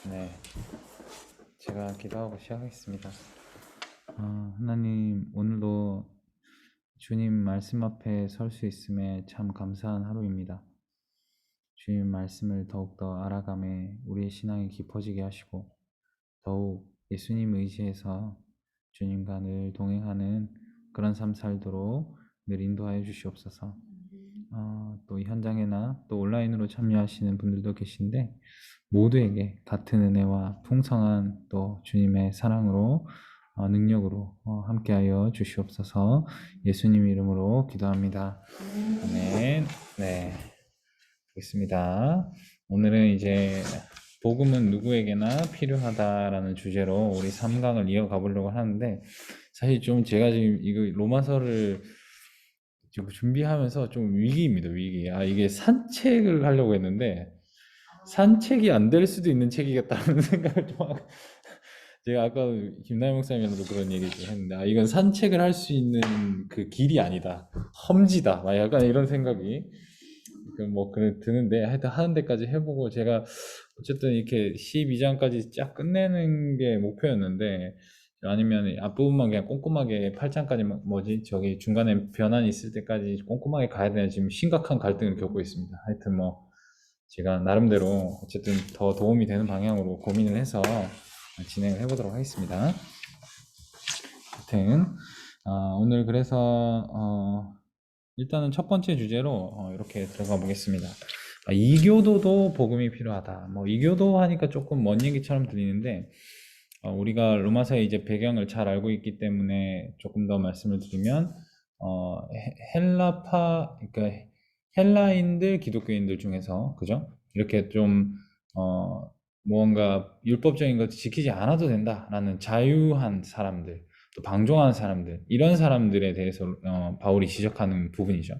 네, 제가 기도하고 시작하겠습니다. 하나님, 오늘도 주님 말씀 앞에 설 수 있음에 참 감사한 하루입니다. 주님 말씀을 더욱더 알아감에 우리의 신앙이 깊어지게 하시고 더욱 예수님 의지해서 주님과 늘 동행하는 그런 삶 살도록 늘 인도하여 주시옵소서. 또 현장에나 또 온라인으로 참여하시는 분들도 계신데 모두에게 같은 은혜와 풍성한 또 주님의 사랑으로 능력으로 함께하여 주시옵소서. 예수님 이름으로 기도합니다. 아멘. 네, 알겠습니다. 오늘은 이제 복음은 누구에게나 필요하다라는 주제로 우리 3강을 이어가 보려고 하는데 사실 좀 제가 지금 이거 로마서를 지금 준비하면서 좀 위기입니다, 위기. 이게 산책을 하려고 했는데 산책이 안 될 수도 있는 책이겠다는 생각을 좀 하고 제가 아까 김나영 목사님한테도 그런 얘기 좀 했는데 이건 산책을 할 수 있는 그 길이 아니다, 험지다, 막 약간 이런 생각이 뭐 그래 드는데 하여튼 하는 데까지 해보고 제가 어쨌든 이렇게 12장까지 쫙 끝내는 게 목표였는데 아니면 앞부분만 그냥 꼼꼼하게 8장까지 뭐지 저기 중간에 변환이 있을 때까지 꼼꼼하게 가야 되나 지금 심각한 갈등을 겪고 있습니다. 하여튼 뭐 제가 나름대로 어쨌든 더 도움이 되는 방향으로 고민을 해서 진행을 해보도록 하겠습니다. 하여튼 오늘 그래서 일단은 첫 번째 주제로 이렇게 들어가 보겠습니다. 이교도도 복음이 필요하다. 뭐 이교도 하니까 조금 먼 얘기처럼 들리는데 우리가 로마서의 이제 배경을 잘 알고 있기 때문에 조금 더 말씀을 드리면 그러니까 헬라인들 기독교인들 중에서 그죠? 이렇게 좀 무언가 율법적인 것 지키지 않아도 된다라는 자유한 사람들, 또 방종한 사람들, 이런 사람들에 대해서 바울이 지적하는 부분이죠.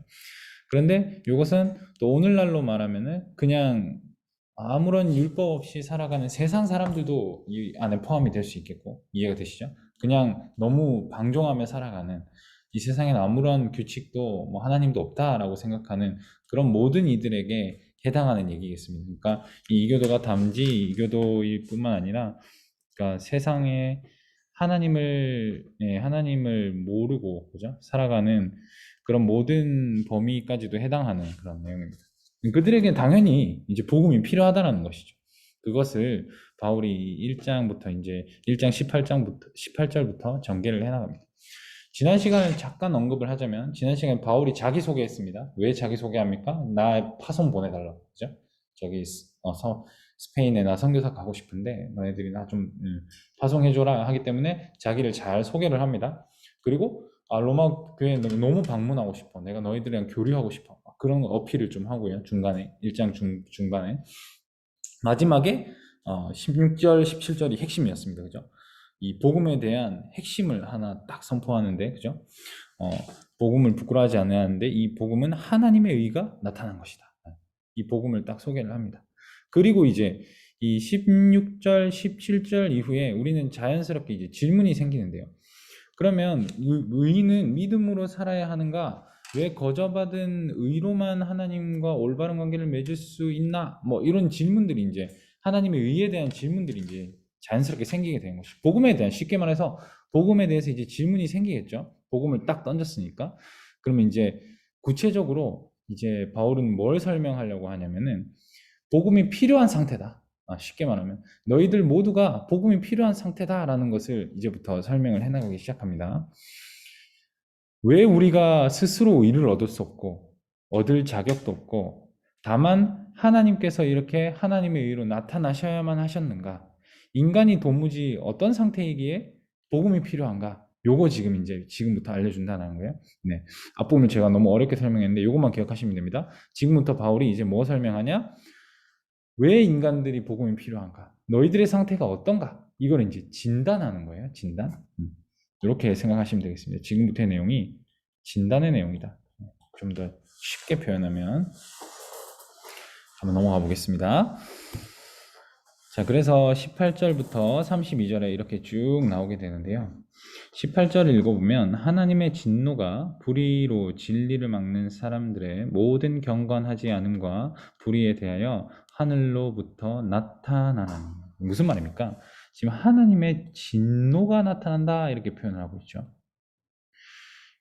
그런데 이것은 또 오늘날로 말하면은 그냥 아무런 율법 없이 살아가는 세상 사람들도 이 안에 포함이 될 수 있겠고, 이해가 되시죠? 그냥 너무 방종하며 살아가는, 이 세상에는 아무런 규칙도 뭐 하나님도 없다라고 생각하는 그런 모든 이들에게 해당하는 얘기겠습니다. 그러니까 이 이교도가 단지 이교도일 뿐만 아니라 그러니까 세상에 하나님을 모르고 그죠? 살아가는 그런 모든 범위까지도 해당하는 그런 내용입니다. 그들에게 당연히 이제 복음이 필요하다는 것이죠. 그것을 바울이 1장부터 이제 1장 18절부터 전개를 해나갑니다. 지난 시간에 잠깐 언급을 하자면 지난 시간에 바울이 자기소개했습니다. 왜 자기소개합니까? 나 파송 보내달라고 그죠? 저기 스페인에 나 선교사 가고 싶은데 너네들이 나 좀 파송해줘라 하기 때문에 자기를 잘 소개를 합니다. 그리고 로마 교회에 너무 방문하고 싶어. 내가 너희들이랑 교류하고 싶어. 그런 어필을 좀 하고요. 중간에 1장 중반에 마지막에 16절, 17절이 핵심이었습니다. 그죠? 이 복음에 대한 핵심을 하나 딱 선포하는데, 그죠? 복음을 부끄러워하지 않았는데 이 복음은 하나님의 의가 나타난 것이다. 이 복음을 딱 소개를 합니다. 그리고 이제 이 16절, 17절 이후에 우리는 자연스럽게 이제 질문이 생기는데요. 그러면 의인은 믿음으로 살아야 하는가? 왜 거저받은 의로만 하나님과 올바른 관계를 맺을 수 있나? 뭐 이런 질문들이 이제 하나님의 의에 대한 질문들이 이제 자연스럽게 생기게 되는 것이죠. 복음에 대한 쉽게 말해서 복음에 대해서 이제 질문이 생기겠죠. 복음을 딱 던졌으니까. 그러면 이제 구체적으로 이제 바울은 뭘 설명하려고 하냐면은 복음이 필요한 상태다. 쉽게 말하면 너희들 모두가 복음이 필요한 상태다라는 것을 이제부터 설명을 해나가기 시작합니다. 왜 우리가 스스로 의를 얻을 수 없고 얻을 자격도 없고 다만 하나님께서 이렇게 하나님의 의로 나타나셔야만 하셨는가? 인간이 도무지 어떤 상태이기에 복음이 필요한가? 요거 지금부터 알려준다는 거예요. 네. 앞부분을 제가 너무 어렵게 설명했는데 요것만 기억하시면 됩니다. 지금부터 바울이 이제 뭐 설명하냐? 왜 인간들이 복음이 필요한가? 너희들의 상태가 어떤가? 이걸 이제 진단하는 거예요. 진단. 이렇게 생각하시면 되겠습니다. 지금부터의 내용이 진단의 내용이다. 좀 더 쉽게 표현하면 한번 넘어가 보겠습니다. 자, 그래서 18절부터 32절에 이렇게 쭉 나오게 되는데요. 18절을 읽어보면 하나님의 진노가 불의로 진리를 막는 사람들의 모든 경건하지 않음과 불의에 대하여 하늘로부터 나타나나니 무슨 말입니까? 지금 하나님의 진노가 나타난다 이렇게 표현을 하고 있죠.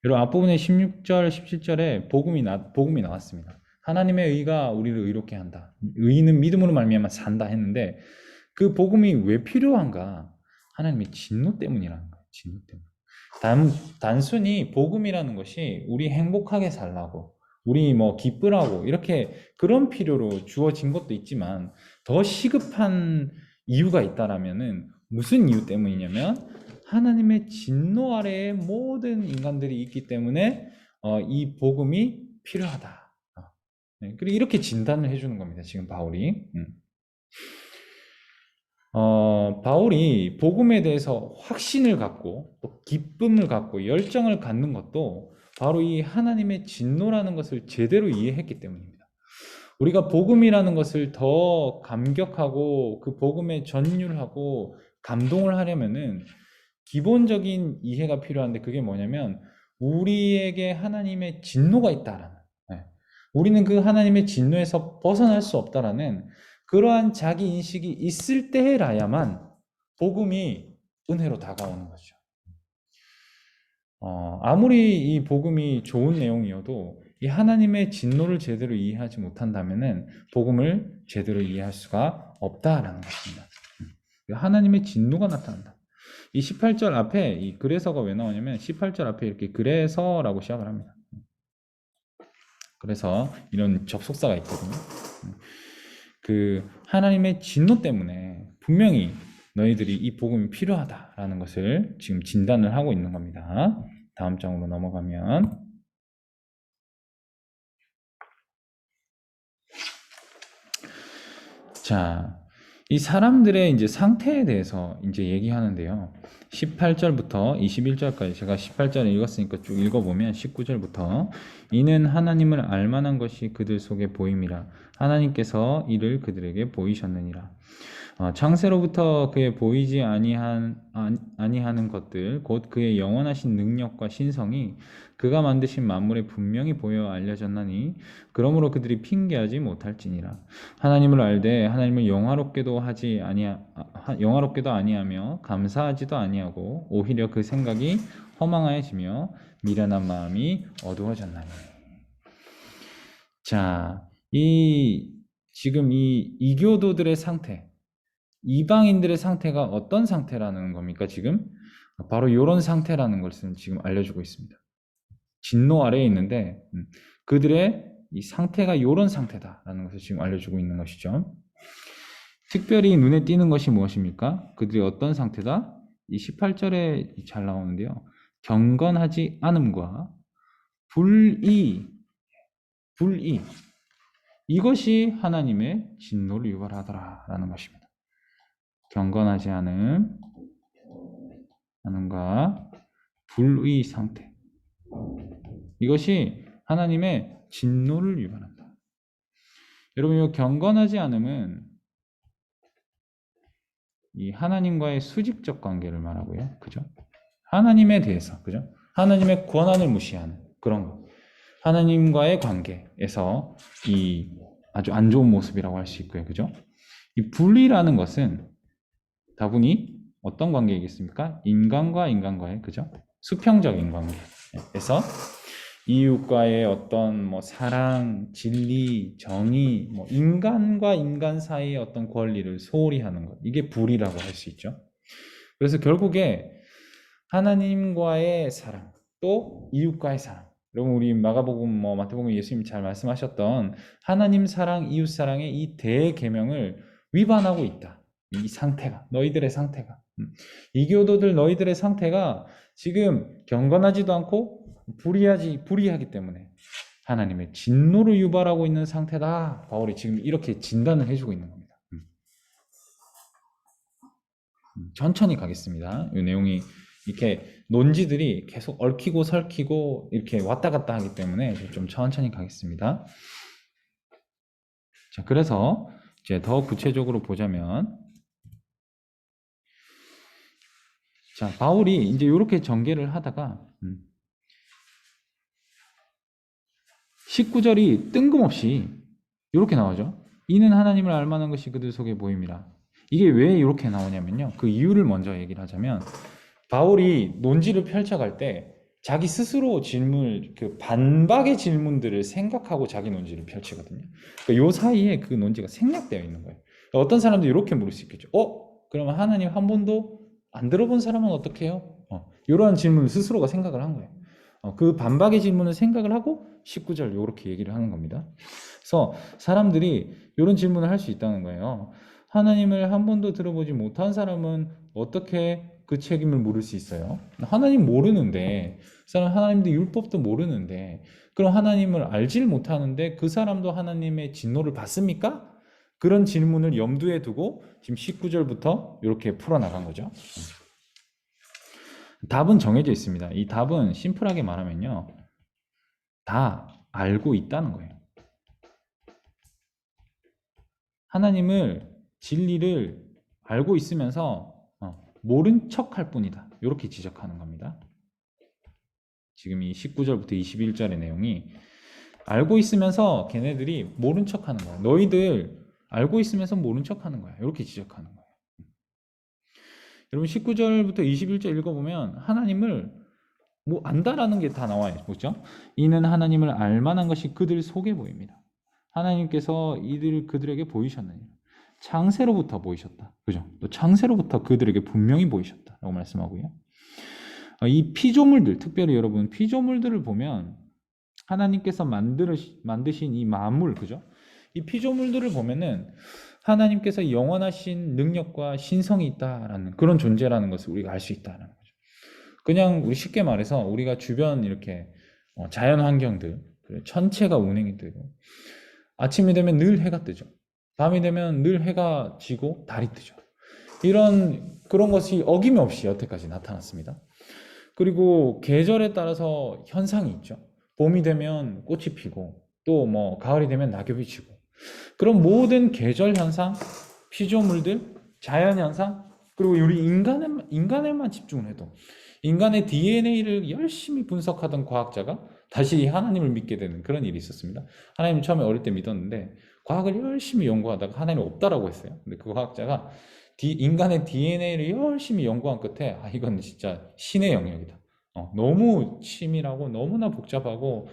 여러분 앞부분에 16절, 17절에 복음이 나왔습니다. 하나님의 의가 우리를 의롭게 한다. 의는 믿음으로 말미암아 산다 했는데 그 복음이 왜 필요한가? 하나님의 진노 때문이라는 거예요. 진노 때문에. 단순히 복음이라는 것이 우리 행복하게 살라고, 우리 뭐 기쁘라고 이렇게 그런 필요로 주어진 것도 있지만 더 시급한 이유가 있다라면은 무슨 이유 때문이냐면 하나님의 진노 아래에 모든 인간들이 있기 때문에 이 복음이 필요하다. 네, 그리고 이렇게 진단을 해주는 겁니다. 지금 바울이. 바울이 복음에 대해서 확신을 갖고 또 기쁨을 갖고 열정을 갖는 것도 바로 이 하나님의 진노라는 것을 제대로 이해했기 때문입니다. 우리가 복음이라는 것을 더 감격하고 그 복음에 전율하고 감동을 하려면은 기본적인 이해가 필요한데 그게 뭐냐면 우리에게 하나님의 진노가 있다라는, 네. 우리는 그 하나님의 진노에서 벗어날 수 없다라는 그러한 자기 인식이 있을 때라야만 복음이 은혜로 다가오는 거죠. 아무리 이 복음이 좋은 내용이어도 이 하나님의 진노를 제대로 이해하지 못한다면은 복음을 제대로 이해할 수가 없다라는 것입니다. 하나님의 진노가 나타난다. 이 18절 앞에 이 그래서가 왜 나오냐면 18절 앞에 이렇게 그래서라고 시작을 합니다. 그래서 이런 접속사가 있거든요. 그 하나님의 진노 때문에 분명히 너희들이 이 복음이 필요하다라는 것을 지금 진단을 하고 있는 겁니다. 다음 장으로 넘어가면 자, 이 사람들의 이제 상태에 대해서 이제 얘기하는데요. 18절부터 21절까지 제가 18절을 읽었으니까 쭉 읽어보면 19절부터 이는 하나님을 알만한 것이 그들 속에 보임이라 하나님께서 이를 그들에게 보이셨느니라. 창세로부터 그의 보이지 아니하는 것들 곧 그의 영원하신 능력과 신성이 그가 만드신 만물에 분명히 보여 알려졌나니 그러므로 그들이 핑계하지 못할지니라. 하나님을 알되 하나님을 영화롭게도 아니하며 감사하지도 아니하고 오히려 그 생각이 허망하여지며 미련한 마음이 어두워졌나니. 자, 지금 이 이교도들의 상태, 이방인들의 상태가 어떤 상태라는 겁니까, 지금? 바로 이런 상태라는 것을 지금 알려주고 있습니다. 진노 아래에 있는데, 그들의 이 상태가 이런 상태다라는 것을 지금 알려주고 있는 것이죠. 특별히 눈에 띄는 것이 무엇입니까? 그들이 어떤 상태다? 이 18절에 잘 나오는데요. 경건하지 않음과 불의. 이것이 하나님의 진노를 유발하더라라는 것입니다. 경건하지 않음과 불의 상태. 이것이 하나님의 진노를 유발한다. 여러분, 이 경건하지 않음은 이 하나님과의 수직적 관계를 말하고요. 그죠? 하나님에 대해서, 그죠? 하나님의 권한을 무시하는 그런 것. 하나님과의 관계에서 이 아주 안 좋은 모습이라고 할 수 있고요. 그죠? 이 분리라는 것은 다분히 어떤 관계이겠습니까? 인간과의, 그죠? 수평적인 관계에서 이웃과의 어떤 뭐 사랑, 진리, 정의, 뭐 인간과 인간 사이의 어떤 권리를 소홀히 하는 것. 이게 불이라고 할 수 있죠. 그래서 결국에 하나님과의 사랑, 또 이웃과의 사랑. 여러분 우리 마가복음, 마태복음 예수님이 잘 말씀하셨던 하나님 사랑, 이웃 사랑의 이 대계명을 위반하고 있다. 이 상태가, 너희들의 상태가. 이교도들 너희들의 상태가 지금 경건하지도 않고 불의하기 때문에 하나님의 진노를 유발하고 있는 상태다. 바울이 지금 이렇게 진단을 해주고 있는 겁니다. 천천히 가겠습니다. 이 내용이 이렇게 논지들이 계속 얽히고 설키고 이렇게 왔다 갔다 하기 때문에 좀 천천히 가겠습니다. 자, 그래서 이제 더 구체적으로 보자면, 자, 바울이 이제 이렇게 전개를 하다가 19절이 뜬금없이 이렇게 나오죠. 이는 하나님을 알만한 것이 그들 속에 보임이라. 이게 왜 이렇게 나오냐면요. 그 이유를 먼저 얘기를 하자면 바울이 논지를 펼쳐갈 때 자기 스스로 그 반박의 질문들을 생각하고 자기 논지를 펼치거든요. 그러니까 요 사이에 그 논지가 생략되어 있는 거예요. 그러니까 어떤 사람들이 이렇게 물을 수 있겠죠. 그러면 하나님 한 번도 안 들어본 사람은 어떻게 해요? 이러한 질문을 스스로가 생각을 한 거예요. 그 반박의 질문을 생각을 하고 19절 이렇게 얘기를 하는 겁니다. 그래서 사람들이 이런 질문을 할 수 있다는 거예요. 하나님을 한 번도 들어보지 못한 사람은 어떻게 그 책임을 물을 수 있어요? 하나님 모르는데, 그 사람 하나님도 율법도 모르는데, 그럼 하나님을 알질 못하는데 그 사람도 하나님의 진노를 받습니까? 그런 질문을 염두에 두고 지금 19절부터 이렇게 풀어나간 거죠. 답은 정해져 있습니다. 이 답은 심플하게 말하면요. 다 알고 있다는 거예요. 하나님을 진리를 알고 있으면서 모른 척할 뿐이다. 이렇게 지적하는 겁니다. 지금 이 19절부터 21절의 내용이 알고 있으면서 걔네들이 모른 척하는 거야. 너희들 알고 있으면서 모른 척하는 거야. 이렇게 지적하는 거예요. 여러분 19절부터 21절 읽어보면 하나님을 뭐 안다라는 게 다 나와요. 그렇죠? 이는 하나님을 알만한 것이 그들 속에 보입니다. 하나님께서 그들에게 보이셨느냐. 창세로부터 보이셨다. 그죠? 또 창세로부터 그들에게 분명히 보이셨다라고 말씀하고요. 이 피조물들, 특별히 여러분 피조물들을 보면 하나님께서 만드신 이 만물, 그죠? 이 피조물들을 보면은 하나님께서 영원하신 능력과 신성이 있다라는 그런 존재라는 것을 우리가 알 수 있다는 거죠. 그냥 우리 쉽게 말해서 우리가 주변 이렇게 자연 환경들, 천체가 운행이 되고 아침이 되면 늘 해가 뜨죠. 밤이 되면 늘 해가 지고 달이 뜨죠. 그런 것이 어김없이 여태까지 나타났습니다. 그리고 계절에 따라서 현상이 있죠. 봄이 되면 꽃이 피고 또 뭐 가을이 되면 낙엽이 지고 그런 모든 계절 현상, 피조물들, 자연 현상 그리고 우리 인간에만 집중을 해도 인간의 DNA를 열심히 분석하던 과학자가 다시 하나님을 믿게 되는 그런 일이 있었습니다. 하나님 처음에 어릴 때 믿었는데 과학을 열심히 연구하다가 하나님이 없다라고 했어요. 근데 그 과학자가 인간의 DNA를 열심히 연구한 끝에 이건 진짜 신의 영역이다. 너무 치밀하고 너무나 복잡하고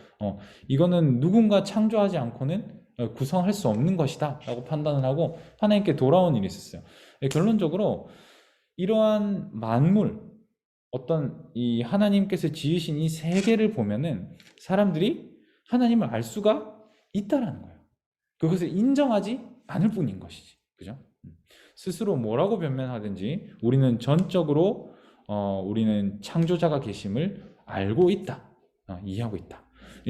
이거는 누군가 창조하지 않고는 구성할 수 없는 것이다 라고 판단을 하고 하나님께 돌아온 일이 있었어요. 결론적으로 이러한 만물 어떤 이 하나님께서 지으신 이 세계를 보면은 사람들이 하나님을 알 수가 있다라는 거예요. 그것을 인정하지 않을 뿐인 것이지. 그죠? 스스로 뭐라고 변명하든지 우리는 전적으로 우리는 창조자가 계심을 알고 있다. 이해하고 있다.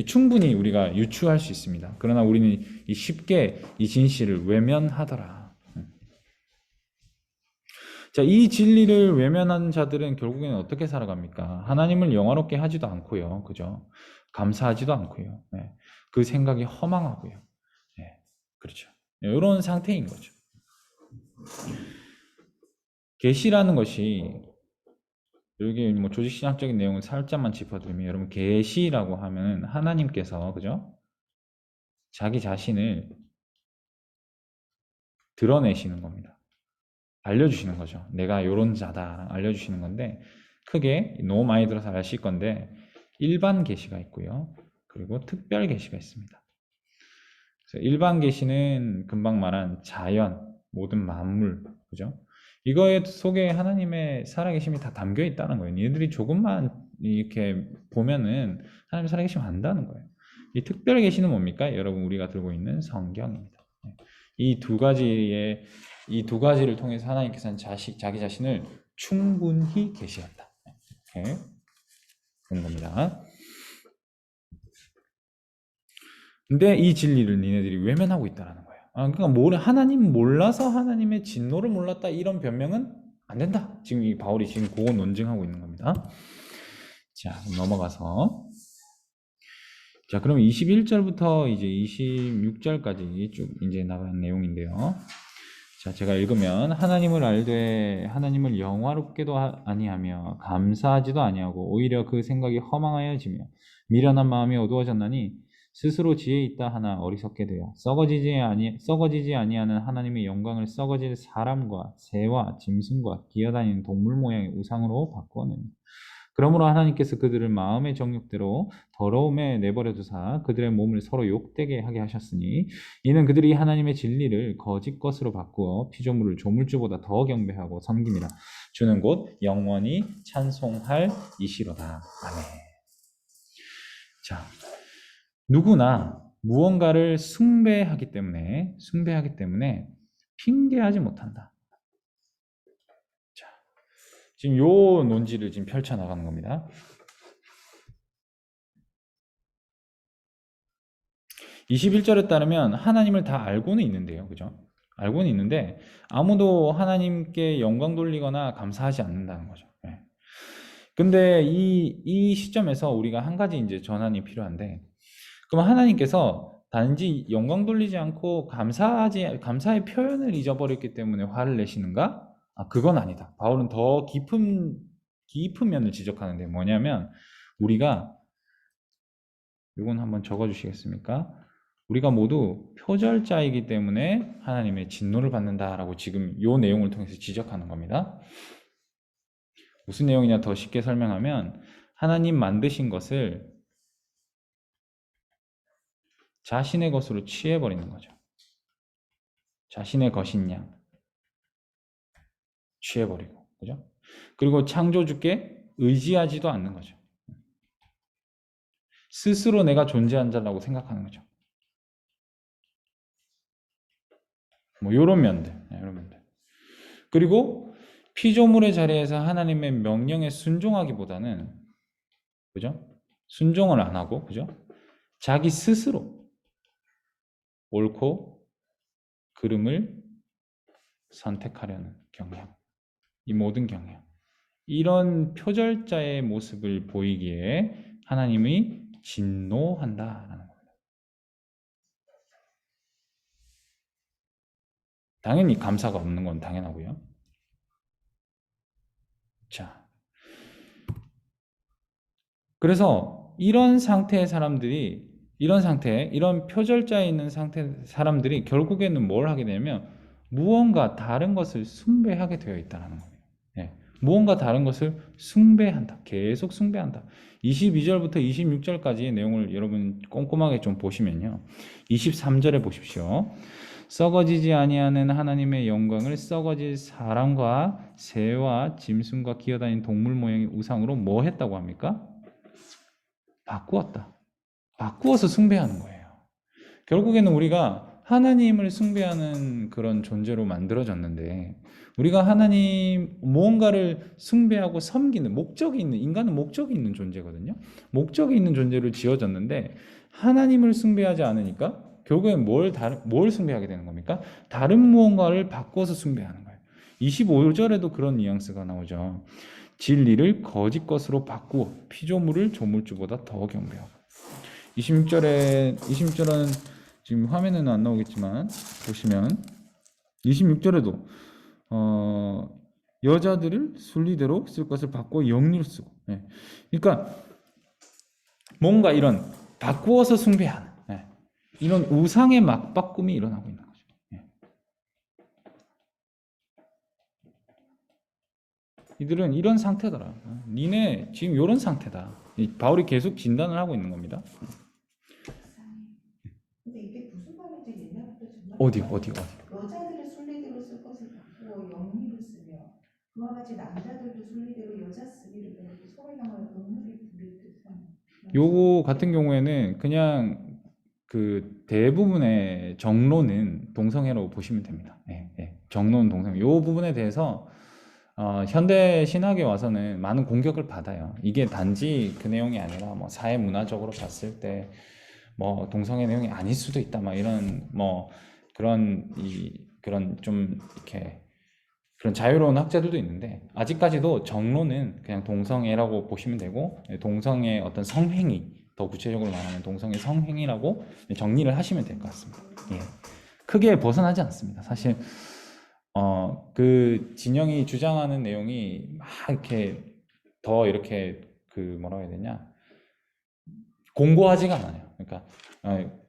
충분히 우리가 유추할 수 있습니다. 그러나 우리는 쉽게 이 진실을 외면하더라. 자, 이 진리를 외면한 자들은 결국에는 어떻게 살아갑니까? 하나님을 영화롭게 하지도 않고요. 그죠? 감사하지도 않고요. 네. 그 생각이 허망하고요. 네. 그렇죠. 이런 상태인 거죠. 계시라는 것이 여기 뭐 조직신학적인 내용을 살짝만 짚어드리면 여러분 계시라고 하면 하나님께서 그죠? 자기 자신을 드러내시는 겁니다. 알려주시는 거죠. 내가 요런 자다 알려주시는 건데 크게 너무 많이 들어서 아실 건데 일반 계시가 있고요. 그리고 특별 계시가 있습니다. 그래서 일반 계시는 금방 말한 자연, 모든 만물, 그죠? 이거에 속에 하나님의 살아계심이 다 담겨 있다는 거예요. 얘들이 조금만 이렇게 보면은 하나님 살아계심 안다는 거예요. 이 특별 계시는 뭡니까? 여러분 우리가 들고 있는 성경입니다. 이 두 가지를 통해서 하나님께서는 자기 자신을 충분히 계시한다. 이렇게 그런 겁니다. 근데 이 진리를 니네들이 외면하고 있다는 거예요. 그러니까 하나님 몰라서 하나님의 진노를 몰랐다 이런 변명은 안 된다. 지금 이 바울이 지금 그거 논증하고 있는 겁니다. 자, 넘어가서 자, 그럼 21절부터 이제 26절까지 쭉 이제 나간 내용인데요. 자, 제가 읽으면 하나님을 알되 하나님을 영화롭게도 아니하며 감사하지도 아니하고 오히려 그 생각이 허망하여지며 미련한 마음이 어두워졌나니 스스로 지혜 있다 하나 어리석게 되어 썩어지지 아니하는 하나님의 영광을 썩어질 사람과 새와 짐승과 기어다니는 동물 모양의 우상으로 바꾸었느니라. 그러므로 하나님께서 그들을 마음의 정욕대로 더러움에 내버려 두사 그들의 몸을 서로 욕되게 하게 하셨으니 이는 그들이 하나님의 진리를 거짓 것으로 바꾸어 피조물을 조물주보다 더 경배하고 섬김이라. 주는 곧 영원히 찬송할 이시로다. 아멘. 자, 누구나 무언가를 숭배하기 때문에 핑계하지 못한다. 자, 지금 요 논지를 지금 펼쳐 나가는 겁니다. 21절에 따르면 하나님을 다 알고는 있는데요. 그죠? 알고는 있는데 아무도 하나님께 영광 돌리거나 감사하지 않는다는 거죠. 네. 근데 이 시점에서 우리가 한 가지 이제 전환이 필요한데, 그럼 하나님께서 단지 영광 돌리지 않고 감사의 표현을 잊어버렸기 때문에 화를 내시는가? 아, 그건 아니다. 바울은 더 깊은 면을 지적하는데 뭐냐면, 우리가, 이건 한번 적어 주시겠습니까? 우리가 모두 표절자이기 때문에 하나님의 진노를 받는다라고 지금 이 내용을 통해서 지적하는 겁니다. 무슨 내용이냐 더 쉽게 설명하면, 하나님 만드신 것을 자신의 것으로 취해버리는 거죠. 자신의 것인 양 취해버리고, 그죠? 그리고 창조주께 의지하지도 않는 거죠. 스스로 내가 존재한 자라고 생각하는 거죠. 뭐 요런 면들. 그리고 피조물의 자리에서 하나님의 명령에 순종하기보다는, 그죠? 순종을 안 하고, 그죠? 자기 스스로 옳고 그름을 선택하려는 경향. 이 모든 경향. 이런 표절자의 모습을 보이기에 하나님이 진노한다라는 겁니다. 당연히 감사가 없는 건 당연하고요. 자, 그래서 이런 표절자에 있는 사람들이 결국에는 뭘 하게 되냐면 무언가 다른 것을 숭배하게 되어 있다는 거예요. 네. 무언가 다른 것을 숭배한다. 계속 숭배한다. 22절부터 26절까지의 내용을 여러분 꼼꼼하게 좀 보시면요. 23절에 보십시오. 썩어지지 아니하는 하나님의 영광을 썩어질 사람과 새와 짐승과 기어다니는 동물 모양의 우상으로 뭐 했다고 합니까? 바꾸었다. 바꾸어서 숭배하는 거예요. 결국에는 우리가 하나님을 숭배하는 그런 존재로 만들어졌는데, 우리가 무언가를 숭배하고 섬기는 인간은 목적이 있는 존재거든요. 목적이 있는 존재로 지어졌는데, 하나님을 숭배하지 않으니까, 결국엔 뭘 숭배하게 되는 겁니까? 다른 무언가를 바꿔서 숭배하는 거예요. 25절에도 그런 뉘앙스가 나오죠. 진리를 거짓 것으로 바꾸어 피조물을 조물주보다 더 경배하고. 26절은 지금 화면에는 안 나오겠지만 보시면 26절에도 여자들을 순리대로 쓸 것을 바꾸어 영리로 쓰고, 예. 그러니까 뭔가 이런 바꾸어서 숭배하는, 예. 이런 우상의 막바꿈이 일어나고 있는 거죠. 예. 이들은 이런 상태더라. 니네 지금 이런 상태다. 바울이 계속 진단을 하고 있는 겁니다. 근데 이게 무슨 말인지 옛날부터 정말 어디. 여자들의 순리대로 쓸 것을 바꾸어 영리로 쓰며 그와 같이 남자들도 순리대로 여자 쓰기를 배우고 서로 향하여 음물을 부릴 듯한. 요거 같은 경우에는 그냥 그 대부분의 정론은 동성애라고 보시면 됩니다. 정론 동성애. 요 부분에 대해서 현대 신학에 와서는 많은 공격을 받아요. 이게 단지 그 내용이 아니라 뭐 사회 문화적으로 봤을 때 뭐 동성애 내용이 아닐 수도 있다. 막 이런 뭐 그런 좀 이렇게 그런 자유로운 학자들도 있는데, 아직까지도 정론은 그냥 동성애라고 보시면 되고, 동성애 어떤 성행위, 더 구체적으로 말하면 동성애 성행위라고 정리를 하시면 될 것 같습니다. 예. 크게 벗어나지 않습니다. 사실 그 진영이 주장하는 내용이 막 이렇게 더 이렇게 그 뭐라고 해야 되냐, 공고하지가 않아요. 그러니까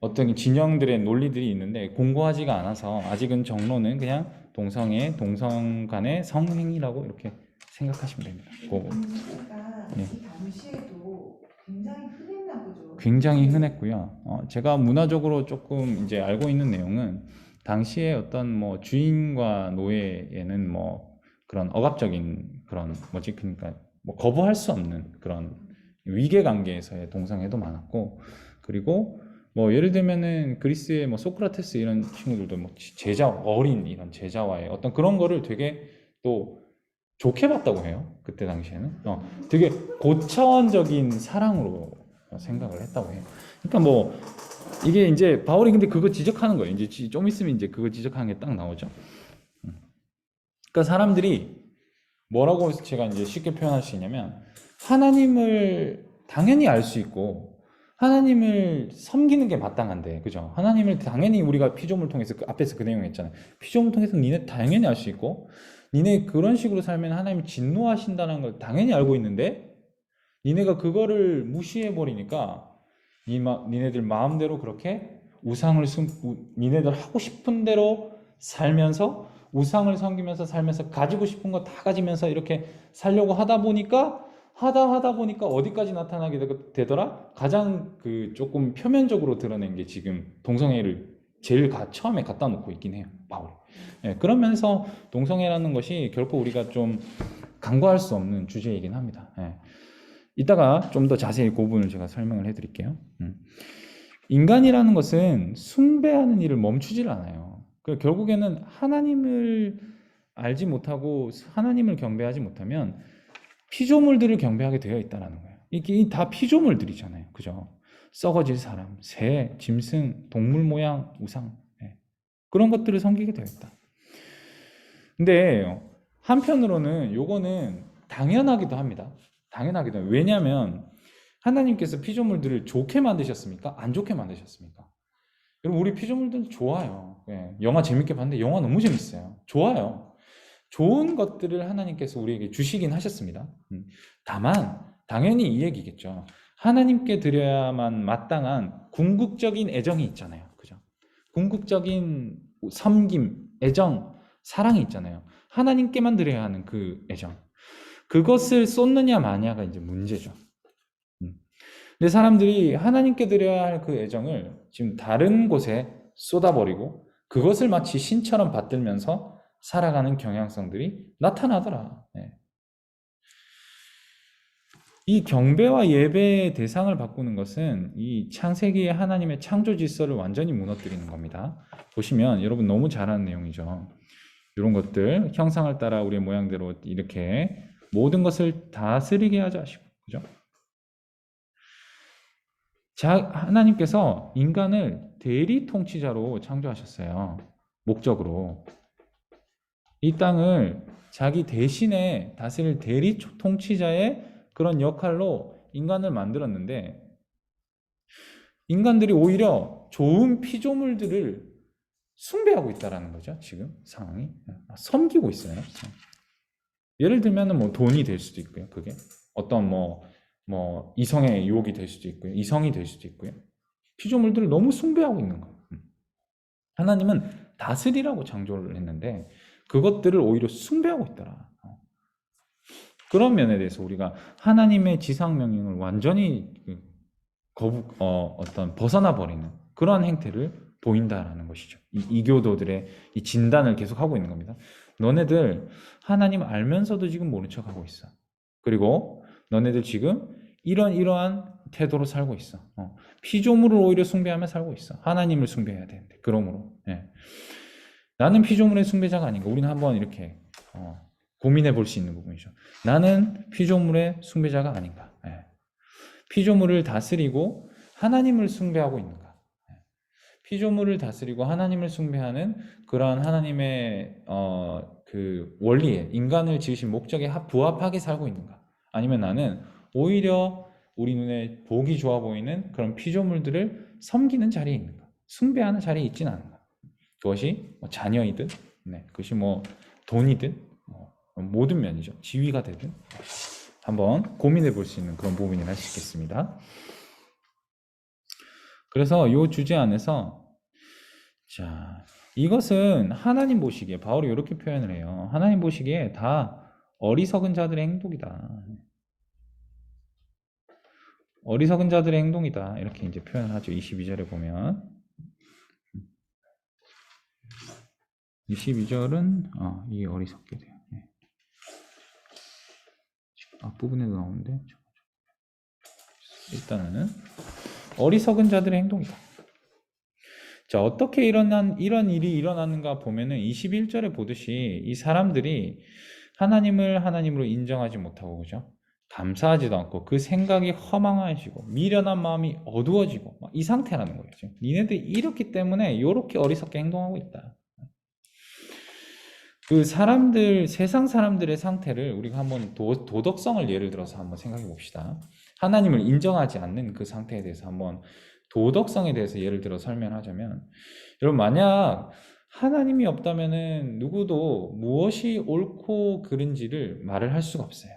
어떤 진영들의 논리들이 있는데 공고하지가 않아서 아직은 정론은 그냥 동성애, 동성 간의 성행위라고 이렇게 생각하시면 됩니다. 그거 동성애가 예. 이 당시에도 굉장히 흔했나 보죠. 굉장히 흔했고요. 제가 문화적으로 조금 이제 알고 있는 내용은 당시에 어떤 뭐 주인과 노예에는 뭐 그런 억압적인 그런 뭐지 그러니까 뭐 거부할 수 없는 그런 위계 관계에서의 동성애도 많았고 그리고 뭐 예를 들면은 그리스의 뭐 소크라테스 이런 친구들도 뭐 제자 어린 이런 제자와의 어떤 그런 거를 되게 또 좋게 봤다고 해요. 그때 당시에는 되게 고차원적인 사랑으로 생각을 했다고 해요. 그러니까 뭐 이게 이제 바울이 근데 그거 지적하는 거예요. 이제 좀 있으면 이제 그거 지적하는 게 딱 나오죠. 그러니까 사람들이 뭐라고 제가 이제 쉽게 표현할 수 있냐면 하나님을 당연히 알 수 있고 하나님을 섬기는 게 마땅한데 그죠? 하나님을 당연히 우리가 피조물 통해서 그 앞에서 그 내용 했잖아요. 피조물 통해서 니네 당연히 알 수 있고 니네 그런 식으로 살면 하나님 진노하신다는 걸 당연히 알고 있는데 니네가 그거를 무시해 버리니까 니네들 마음대로 그렇게 니네들 하고 싶은 대로 살면서 우상을 섬기면서 살면서 가지고 싶은 거 다 가지면서 이렇게 살려고 하다 보니까 어디까지 나타나게 되더라? 가장 그 조금 표면적으로 드러낸 게 지금 동성애를 제일 처음에 갖다 놓고 있긴 해요, 바울이. 예, 그러면서 동성애라는 것이 결코 우리가 좀 간과할 수 없는 주제이긴 합니다. 예. 이따가 좀 더 자세히 그 부분을 제가 설명을 해드릴게요. 인간이라는 것은 숭배하는 일을 멈추질 않아요. 결국에는 하나님을 알지 못하고 하나님을 경배하지 못하면 피조물들을 경배하게 되어 있다는 거예요. 이게 다 피조물들이잖아요. 그죠? 썩어질 사람, 새, 짐승, 동물 모양, 우상 그런 것들을 섬기게 되어 있다. 근데 한편으로는 요거는 당연하기도 합니다. 당연하기도 해요. 왜냐하면 하나님께서 피조물들을 좋게 만드셨습니까? 안 좋게 만드셨습니까? 여러분 우리 피조물들 좋아요. 영화 재밌게 봤는데 영화 너무 재밌어요. 좋아요. 좋은 것들을 하나님께서 우리에게 주시긴 하셨습니다. 다만 당연히 이 얘기겠죠. 하나님께 드려야만 마땅한 궁극적인 애정이 있잖아요. 그죠? 궁극적인 섬김, 애정, 사랑이 있잖아요. 하나님께만 드려야 하는 그 애정. 그것을 쏟느냐 마냐가 이제 문제죠. 근데 사람들이 하나님께 드려야 할 그 애정을 지금 다른 곳에 쏟아버리고 그것을 마치 신처럼 받들면서 살아가는 경향성들이 나타나더라. 이 경배와 예배의 대상을 바꾸는 것은 이 창세기의 하나님의 창조 질서를 완전히 무너뜨리는 겁니다. 보시면 여러분 너무 잘 아는 내용이죠. 이런 것들 형상을 따라 우리의 모양대로 이렇게 모든 것을 다스리게 하자 하시고 그죠? 하나님께서 인간을 대리 통치자로 창조하셨어요. 목적으로. 이 땅을 자기 대신에 다스릴 대리 통치자의 그런 역할로 인간을 만들었는데 인간들이 오히려 좋은 피조물들을 숭배하고 있다는 거죠. 지금 상황이. 섬기고 있어요. 예를 들면 뭐 돈이 될 수도 있고요. 그게 어떤 뭐 이성의 유혹이 될 수도 있고요. 이성이 될 수도 있고요. 피조물들을 너무 숭배하고 있는 거예요. 하나님은 다스리라고 창조를 했는데 그것들을 오히려 숭배하고 있더라. 그런 면에 대해서 우리가 하나님의 지상 명령을 완전히 어떤 벗어나 버리는 그런 행태를 보인다라는 것이죠. 이 이교도들의 이 진단을 계속 하고 있는 겁니다. 너네들 하나님 알면서도 지금 모른 척 하고 있어. 그리고 너네들 지금 이러한 태도로 살고 있어. 피조물을 오히려 숭배하며 살고 있어. 하나님을 숭배해야 되는데. 그러므로 나는 피조물의 숭배자가 아닌가. 우리는 한번 이렇게 고민해 볼 수 있는 부분이죠. 나는 피조물의 숭배자가 아닌가. 피조물을 다스리고 하나님을 숭배하고 있는가. 피조물을 다스리고 하나님을 숭배하는 그러한 하나님의 그 원리에 인간을 지으신 목적에 부합하게 살고 있는가. 아니면 나는 오히려 우리 눈에 보기 좋아 보이는 그런 피조물들을 섬기는 자리에 있는가. 숭배하는 자리에 있지는 않은가. 그것이 뭐 자녀이든 그것이 뭐 돈이든 모든 면이죠. 지위가 되든 한번 고민해 볼 수 있는 그런 부분이라 할 수 있겠습니다. 그래서 이 주제 안에서 자, 이것은 하나님 보시기에 바울이 이렇게 표현을 해요. 하나님 보시기에 다 어리석은 자들의 행동이다. 어리석은 자들의 행동이다. 이렇게 이제 표현하죠. 22절에 보면. 22절은 이 어리석게 돼요. 앞부분에도 나오는데 일단은 어리석은 자들의 행동이다. 자, 어떻게 이런 일이 일어나는가 보면은 21절에 보듯이 이 사람들이 하나님을 하나님으로 인정하지 못하고, 그죠? 감사하지도 않고 그 생각이 허망해지고 미련한 마음이 어두워지고 이 상태라는 거죠. 니네들이 이렇기 때문에 이렇게 어리석게 행동하고 있다. 그 사람들, 세상 사람들의 상태를 우리가 한번 도덕성을 예를 들어서 한번 생각해 봅시다. 하나님을 인정하지 않는 그 상태에 대해서 한번 도덕성에 대해서 예를 들어 설명하자면, 여러분 만약 하나님이 없다면은 누구도 무엇이 옳고 그른지를 말을 할 수가 없어요.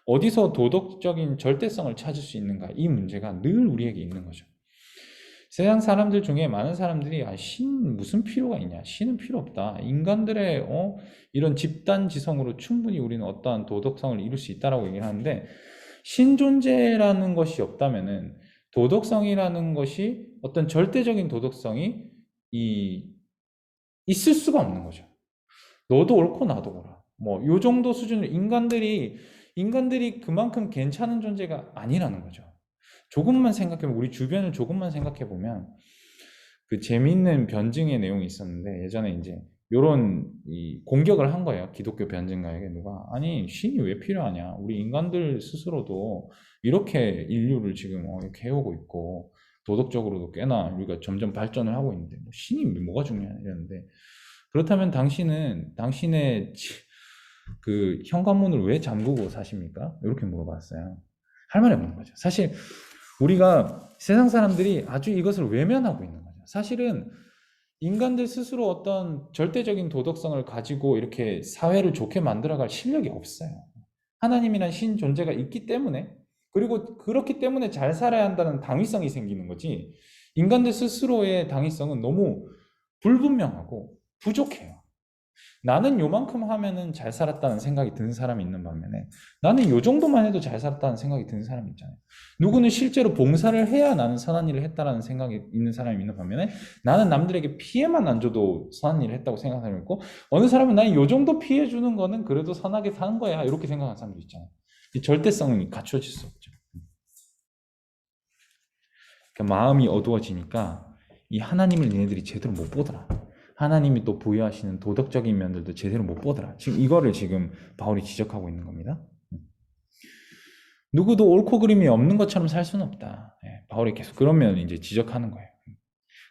어디서 도덕적인 절대성을 찾을 수 있는가? 이 문제가 늘 우리에게 있는 거죠. 세상 사람들 중에 많은 사람들이 신 무슨 필요가 있냐? 신은 필요 없다. 인간들의 이런 집단 지성으로 충분히 우리는 어떠한 도덕성을 이룰 수 있다라고 얘기를 하는데, 신 존재라는 것이 없다면은 도덕성이라는 것이 어떤 절대적인 도덕성이 있을 수가 없는 거죠. 너도 옳고 나도 옳아. 뭐 요 정도 수준으로 인간들이 그만큼 괜찮은 존재가 아니라는 거죠. 조금만 생각해보면, 우리 주변을 조금만 생각해보면 그 재미있는 변증의 내용이 있었는데, 예전에 이제 요런 공격을 한 거예요. 기독교 변증가에게 누가 아니 신이 왜 필요하냐? 우리 인간들 스스로도 이렇게 인류를 지금 이렇게 해오고 있고 도덕적으로도 꽤나 우리가 점점 발전을 하고 있는데 뭐 신이 뭐가 중요하냐 이랬는데, 그렇다면 당신의 그 현관문을 왜 잠그고 사십니까? 이렇게 물어봤어요. 할 말이 없는 거죠. 사실 우리가 세상 사람들이 아주 이것을 외면하고 있는 거죠. 사실은 인간들 스스로 어떤 절대적인 도덕성을 가지고 이렇게 사회를 좋게 만들어갈 실력이 없어요. 하나님이란 신 존재가 있기 때문에, 그리고 그렇기 때문에 잘 살아야 한다는 당위성이 생기는 거지, 인간들 스스로의 당위성은 너무 불분명하고 부족해요. 나는 요만큼 하면은 잘 살았다는 생각이 드는 사람이 있는 반면에, 나는 요 정도만 해도 잘 살았다는 생각이 드는 사람이 있잖아요. 누구는 실제로 봉사를 해야 나는 선한 일을 했다라는 생각이 있는 사람이 있는 반면에, 나는 남들에게 피해만 안 줘도 선한 일을 했다고 생각하는 사람이 있고, 어느 사람은 나는 요 정도 피해 주는 거는 그래도 선하게 사는 거야 이렇게 생각하는 사람도 있잖아요. 이 절대성이 갖춰질 수 없죠. 그러니까 마음이 어두워지니까 이 하나님을 얘네들이 제대로 못 보더라. 하나님이 또 부여하시는 도덕적인 면들도 제대로 못 보더라. 지금 이거를 지금 바울이 지적하고 있는 겁니다. 누구도 옳고 그름이 없는 것처럼 살 수는 없다. 바울이 계속 그런 면을 이제 지적하는 거예요.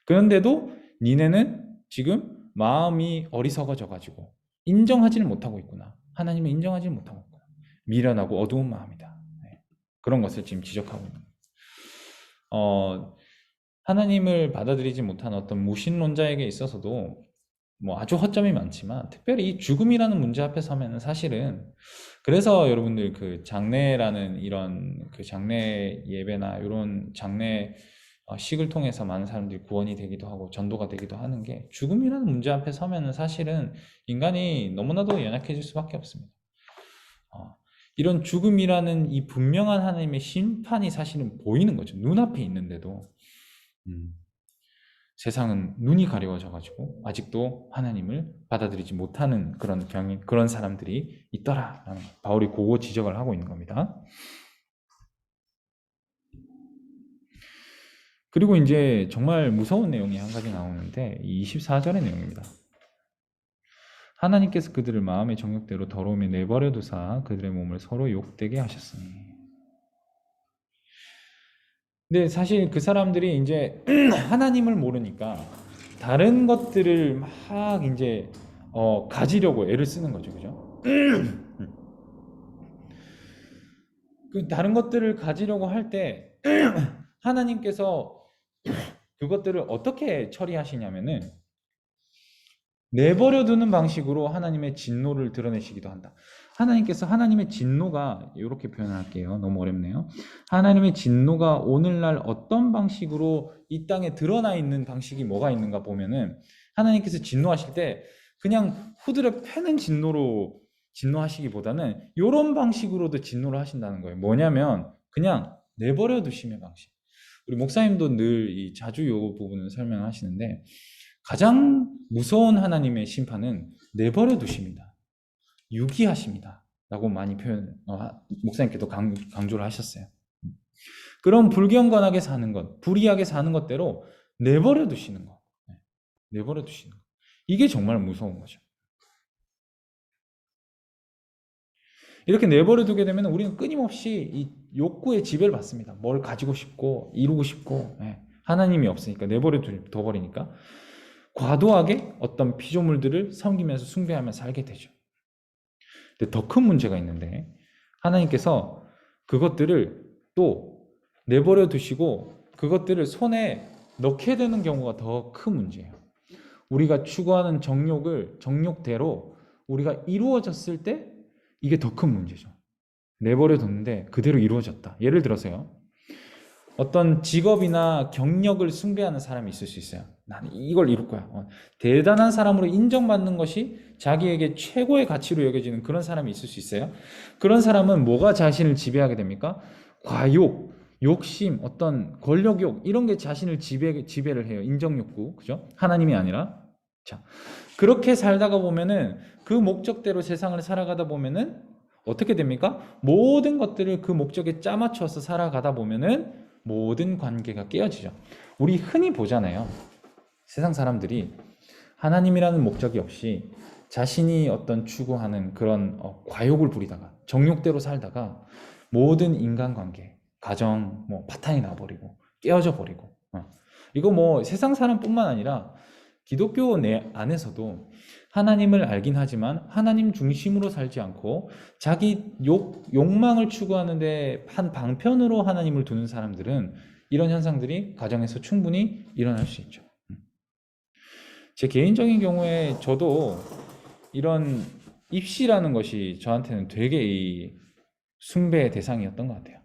그런데도 니네는 지금 마음이 어리석어져 가지고 인정하지는 못하고 있구나. 하나님을 인정하지는 못하고 있구나. 미련하고 어두운 마음이다. 그런 것을 지금 지적하고 있는 거예요. 하나님을 받아들이지 못한 어떤 무신론자에게 있어서도 뭐 아주 허점이 많지만, 특별히 이 죽음이라는 문제 앞에 서면은 사실은, 그래서 여러분들 그 장례라는 이런 그 장례 예배나 이런 장례 식을 통해서 많은 사람들이 구원이 되기도 하고 전도가 되기도 하는 게, 죽음이라는 문제 앞에 서면은 사실은 인간이 너무나도 연약해질 수밖에 없습니다. 이런 죽음이라는 이 분명한 하나님의 심판이 사실은 보이는 거죠. 눈앞에 있는데도 세상은 눈이 가려워져 가지고 아직도 하나님을 받아들이지 못하는 그런 사람들이 있더라라는, 바울이 그거 지적을 하고 있는 겁니다. 그리고 이제 정말 무서운 내용이 한 가지 나오는데, 24절의 내용입니다. 하나님께서 그들을 마음의 정욕대로 더러움에 내버려 두사 그들의 몸을 서로 욕되게 하셨으니. 근데 사실 그 사람들이 이제 하나님을 모르니까 다른 것들을 막 이제 가지려고 애를 쓰는 거죠, 그죠? 그 다른 것들을 가지려고 할 때 하나님께서 그것들을 어떻게 처리하시냐면은, 내버려 두는 방식으로 하나님의 진노를 드러내시기도 한다. 하나님께서 하나님의 진노가 이렇게 표현할게요. 너무 어렵네요. 하나님의 진노가 오늘날 어떤 방식으로 이 땅에 드러나 있는 방식이 뭐가 있는가 보면은 하나님께서 진노하실 때 그냥 후드려 패는 진노로 진노하시기보다는 이런 방식으로도 진노를 하신다는 거예요. 뭐냐면 그냥 내버려 두심의 방식. 우리 목사님도 늘 이 자주 이 부분을 설명하시는데 가장 무서운 하나님의 심판은 내버려 두십니다. 유기하십니다. 라고 많이 목사님께도 강조를 하셨어요. 그런 불경건하게 사는 것, 불의하게 사는 것대로 내버려 두시는 것. 내버려 두시는 것. 이게 정말 무서운 거죠. 이렇게 내버려 두게 되면 우리는 끊임없이 이 욕구의 지배를 받습니다. 뭘 가지고 싶고, 이루고 싶고, 하나님이 없으니까, 내버려 둬버리니까. 과도하게 어떤 피조물들을 섬기면서 숭배하며 살게 되죠. 근데 더 큰 문제가 있는데 하나님께서 그것들을 또 내버려 두시고 그것들을 손에 넣게 되는 경우가 더 큰 문제예요. 우리가 추구하는 정욕대로 우리가 이루어졌을 때 이게 더 큰 문제죠. 내버려 뒀는데 그대로 이루어졌다. 예를 들어서요. 어떤 직업이나 경력을 숭배하는 사람이 있을 수 있어요. 나는 이걸 이룰 거야. 대단한 사람으로 인정받는 것이 자기에게 최고의 가치로 여겨지는 그런 사람이 있을 수 있어요. 그런 사람은 뭐가 자신을 지배하게 됩니까? 과욕, 욕심, 어떤 권력욕 이런 게 자신을 지배를 해요. 인정욕구, 그죠? 하나님이 아니라. 자, 그렇게 살다가 보면은 그 목적대로 세상을 살아가다 보면은 어떻게 됩니까? 모든 것들을 그 목적에 짜맞춰서 살아가다 보면은 모든 관계가 깨어지죠. 우리 흔히 보잖아요. 세상 사람들이 하나님이라는 목적이 없이 자신이 어떤 추구하는 그런 과욕을 부리다가 정욕대로 살다가 모든 인간관계, 가정 파탄이 나버리고 깨어져 버리고 이거 세상 사람뿐만 아니라 기독교 내 안에서도 하나님을 알긴 하지만 하나님 중심으로 살지 않고 자기 욕망을 추구하는데 한 방편으로 하나님을 두는 사람들은 이런 현상들이 가정에서 충분히 일어날 수 있죠. 제 개인적인 경우에 저도 이런 입시라는 것이 저한테는 되게 이 숭배의 대상이었던 것 같아요.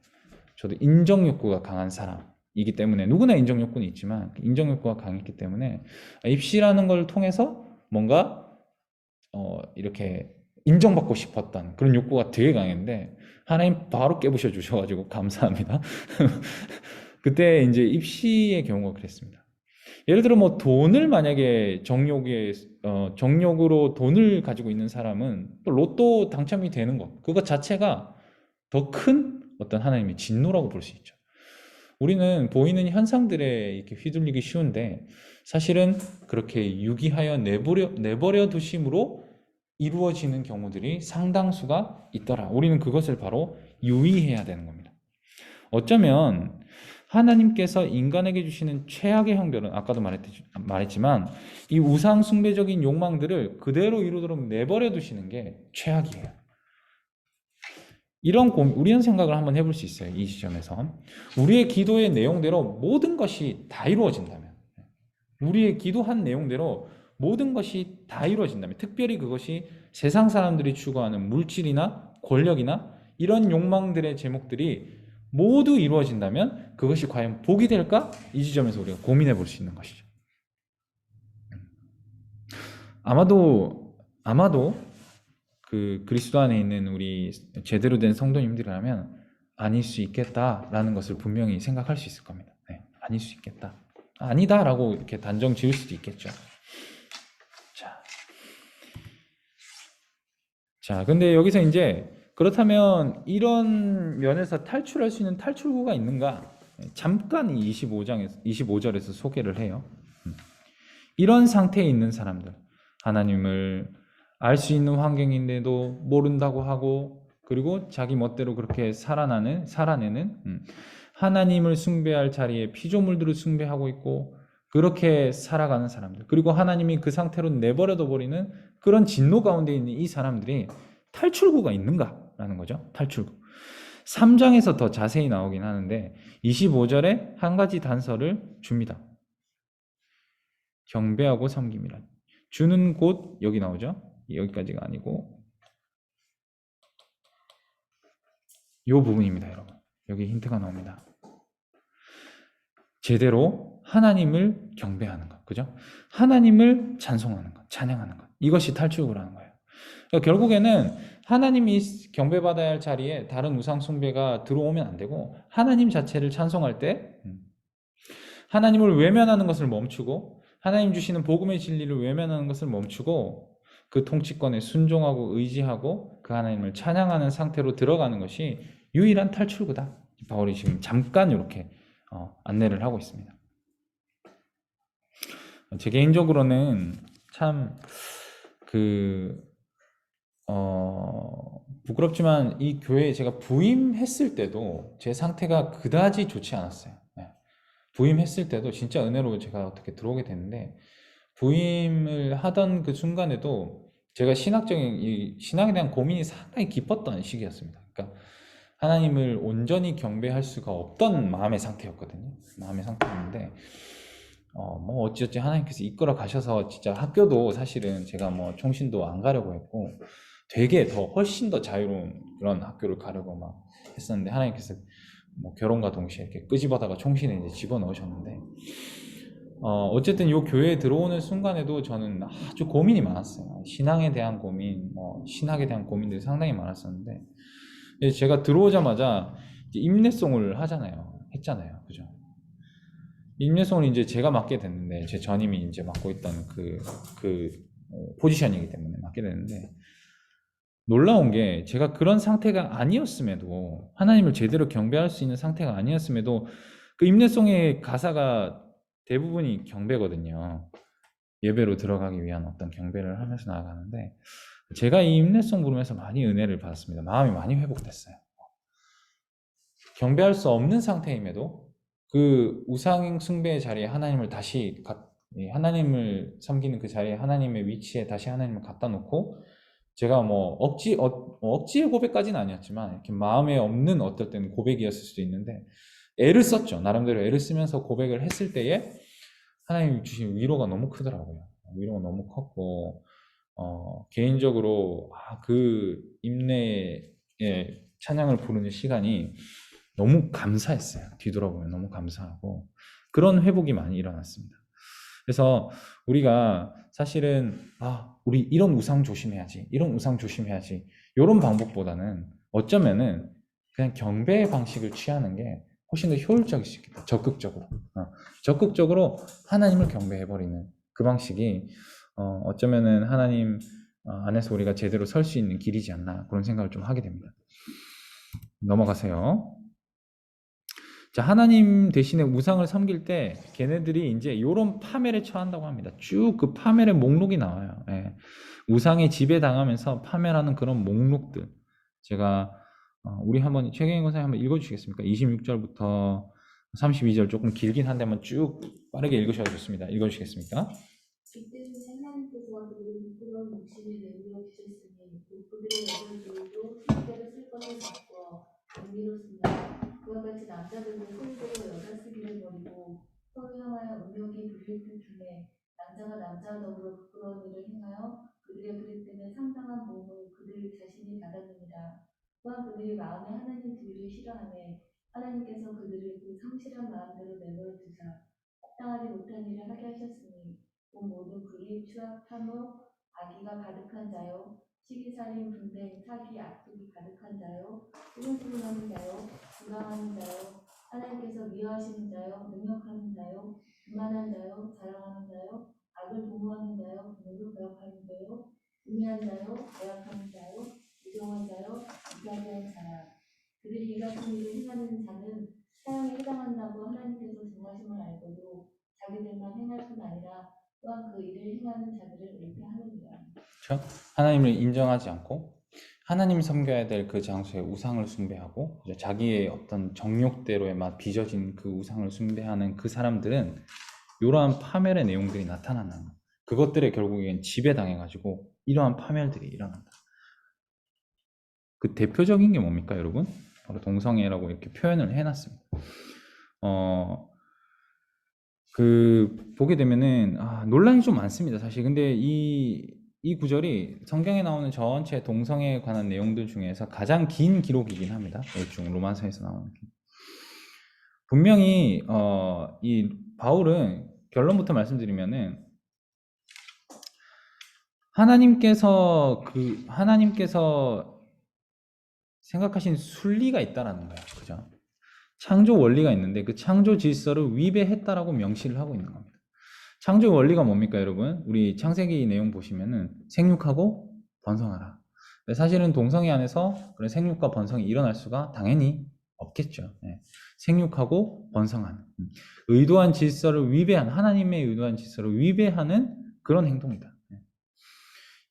저도 인정욕구가 강한 사람이기 때문에 누구나 인정욕구는 있지만 인정욕구가 강했기 때문에 입시라는 걸 통해서 뭔가 이렇게 인정받고 싶었던 그런 욕구가 되게 강했는데 하나님 바로 깨부셔 주셔가지고 감사합니다. 그때 이제 입시의 경우가 그랬습니다. 예를 들어 돈을 만약에 정욕으로 돈을 가지고 있는 사람은 또 로또 당첨이 되는 것 그것 자체가 더 큰 어떤 하나님의 진노라고 볼 수 있죠. 우리는 보이는 현상들에 이렇게 휘둘리기 쉬운데 사실은 그렇게 유기하여 내버려 두심으로 이루어지는 경우들이 상당수가 있더라. 우리는 그것을 바로 유의해야 되는 겁니다. 어쩌면 하나님께서 인간에게 주시는 최악의 형벌은 아까도 말했지만 이 우상 숭배적인 욕망들을 그대로 이루도록 내버려 두시는 게 최악이에요. 우리는 생각을 한번 해볼 수 있어요. 이 지점에서 우리의 기도의 내용대로 모든 것이 다 이루어진다면 우리의 기도한 내용대로 모든 것이 다 이루어진다면 특별히 그것이 세상 사람들이 추구하는 물질이나 권력이나 이런 욕망들의 제목들이 모두 이루어진다면 그것이 과연 복이 될까? 이 지점에서 우리가 고민해 볼 수 있는 것이죠. 아마도 그 그리스도 안에 있는 우리 제대로 된 성도님들이라면 아닐 수 있겠다라는 것을 분명히 생각할 수 있을 겁니다. 아닐 수 있겠다. 아니다라고 이렇게 단정 지을 수도 있겠죠. 자, 근데 여기서 이제 그렇다면 이런 면에서 탈출할 수 있는 탈출구가 있는가? 잠깐 이 25절에서 소개를 해요. 이런 상태에 있는 사람들, 하나님을 알 수 있는 환경인데도 모른다고 하고, 그리고 자기 멋대로 그렇게 살아내는 하나님을 숭배할 자리에 피조물들을 숭배하고 있고, 그렇게 살아가는 사람들, 그리고 하나님이 그 상태로 내버려둬 버리는 그런 진노 가운데 있는 이 사람들이 탈출구가 있는가라는 거죠. 탈출구. 3장에서 더 자세히 나오긴 하는데 25절에 한 가지 단서를 줍니다. 경배하고 섬김이라. 주는 곳 여기 나오죠? 여기까지가 아니고 요 부분입니다, 여러분. 여기 힌트가 나옵니다. 제대로 하나님을 경배하는 것, 그죠? 하나님을 찬송하는 것, 찬양하는 것. 이것이 탈출구라는 거예요. 그러니까 결국에는 하나님이 경배받아야 할 자리에 다른 우상 숭배가 들어오면 안 되고 하나님 자체를 찬송할 때 하나님을 외면하는 것을 멈추고 하나님 주시는 복음의 진리를 외면하는 것을 멈추고 그 통치권에 순종하고 의지하고 그 하나님을 찬양하는 상태로 들어가는 것이 유일한 탈출구다. 바울이 지금 잠깐 이렇게 안내를 하고 있습니다. 제 개인적으로는 참 부끄럽지만 이 교회에 제가 부임했을 때도 제 상태가 그다지 좋지 않았어요. 네. 부임했을 때도 진짜 은혜로 제가 어떻게 들어오게 됐는데 부임을 하던 그 순간에도 제가 이 신앙에 대한 고민이 상당히 깊었던 시기였습니다. 그러니까 하나님을 온전히 경배할 수가 없던 마음의 상태였거든요. 마음의 상태였는데 뭐 어찌어찌 하나님께서 이끌어 가셔서 진짜 학교도 사실은 제가 뭐 총신도 안 가려고 했고 되게 더 훨씬 더 자유로운 그런 학교를 가려고 막 했었는데 하나님께서 뭐 결혼과 동시에 이렇게 끄집어다가 총신에 이제 집어넣으셨는데 어쨌든 이 교회에 들어오는 순간에도 저는 아주 고민이 많았어요. 신앙에 대한 고민, 뭐 신학에 대한 고민들이 상당히 많았었는데 제가 들어오자마자 이제 임례송을 했잖아요, 그죠? 임례송을 이제 제가 맡게 됐는데 제 전임이 이제 맡고 있던 그 포지션이기 때문에 맡게 됐는데 놀라운 게 제가 그런 상태가 아니었음에도 하나님을 제대로 경배할 수 있는 상태가 아니었음에도 그 임례송의 가사가 대부분이 경배거든요. 예배로 들어가기 위한 어떤 경배를 하면서 나아가는데 제가 이 임례송 부르면서 많이 은혜를 받았습니다. 마음이 많이 회복됐어요. 경배할 수 없는 상태임에도 그 우상 숭배의 자리에 하나님을 하나님을 섬기는 그 자리에 하나님의 위치에 다시 하나님을 갖다 놓고 제가 뭐 억지의 고백까지는 아니었지만 이렇게 마음에 없는 어떨 때는 고백이었을 수도 있는데 애를 썼죠. 나름대로 애를 쓰면서 고백을 했을 때에 하나님이 주신 위로가 너무 크더라고요. 위로가 너무 컸고 개인적으로 그 임내의 찬양을 부르는 시간이 너무 감사했어요. 뒤돌아보면 너무 감사하고 그런 회복이 많이 일어났습니다. 그래서 우리가 사실은 우리 이런 우상 조심해야지, 이런 우상 조심해야지 이런 방법보다는 어쩌면은 그냥 경배의 방식을 취하는 게 훨씬 더 효율적일 수 있겠다. 적극적으로 하나님을 경배해버리는 그 방식이 어쩌면은 하나님 안에서 우리가 제대로 설 수 있는 길이지 않나 그런 생각을 좀 하게 됩니다. 넘어가세요. 자, 하나님 대신에 우상을 섬길 때 걔네들이 이제 이런 파멸에 처한다고 합니다. 쭉 그 파멸의 목록이 나와요. 예. 우상에 지배당하면서 파멸하는 그런 목록들. 제가 우리 한번 최경영 권사님 한번 읽어주시겠습니까? 26절부터 32절 조금 길긴 한데 한번 쭉 빠르게 읽으셔도 좋습니다. 읽어주시겠습니까? 이때는 하나님께서 그들을 부끄러운 육신에 내버려 두셨으니 그들의 여자들도 흉대를 쓸 것을 바꾸어 은미롭습니다. 그와 같이 남자들도 손으로 여자 쓰기를 버리고 서로 향하여 음욕이 불릴 틈에 남자가 남자와 더불어 부끄러운 일을 행하여 그들의 그릇됨에 상당한 보응을 그들 자신이 받았느니라. 또한 그들이 마음에 하나님 주의를 싫어하매 하나님께서 그들을 그 성실한 마음대로 내버려 두사 합당하지 못한 일을 하게 하셨으니 본 모든 불의, 추악, 탐욕, 악의가 가득한 자요, 시기살인, 분쟁, 사기, 악독이 가득한 자요, 수근수근하는 자요, 불강하는 자요, 하나님께서 미워하시는 자요, 능력하는 자요, 교만한 자요, 자랑하는 자요, 악을 도모하는 자요, 누를 거역하는 자요, 우매한 자요, 배약하는 자요, 부정한 자요, 무자비한 자라. 그들이 이 같은 일을 행하는 자는 사형에 해당한다고 하나님께서 정하심을 알고도 자기들만 행할 뿐 아니라 또한 그 일을 행하는 자들을 은폐하느니라. 그렇죠? 하나님을 인정하지 않고 하나님 섬겨야 될 그 장소에 우상을 숭배하고 자기의 어떤 정욕대로에만 빚어진 그 우상을 숭배하는 그 사람들은 이러한 파멸의 내용들이 나타나는 거예요. 그것들에 결국엔 지배당해가지고 이러한 파멸들이 일어난다. 그 대표적인 게 뭡니까, 여러분? 바로 동성애라고 이렇게 표현을 해놨습니다. 보게 되면은 논란이 좀 많습니다, 사실. 근데 이 구절이 성경에 나오는 전체 동성애에 관한 내용들 중에서 가장 긴 기록이긴 합니다. 중 로마서에서 나오는. 분명히 이 바울은 결론부터 말씀드리면은 하나님께서 생각하신 순리가 있다라는 거예요. 그죠? 창조 원리가 있는데 그 창조 질서를 위배했다라고 명시를 하고 있는 겁니다. 창조 원리가 뭡니까, 여러분? 우리 창세기 내용 보시면은 생육하고 번성하라. 사실은 동성애 안에서 그런 생육과 번성이 일어날 수가 당연히 없겠죠. 예. 생육하고 번성하는 의도한 질서를 위배한, 하나님의 의도한 질서를 위배하는 그런 행동이다. 예.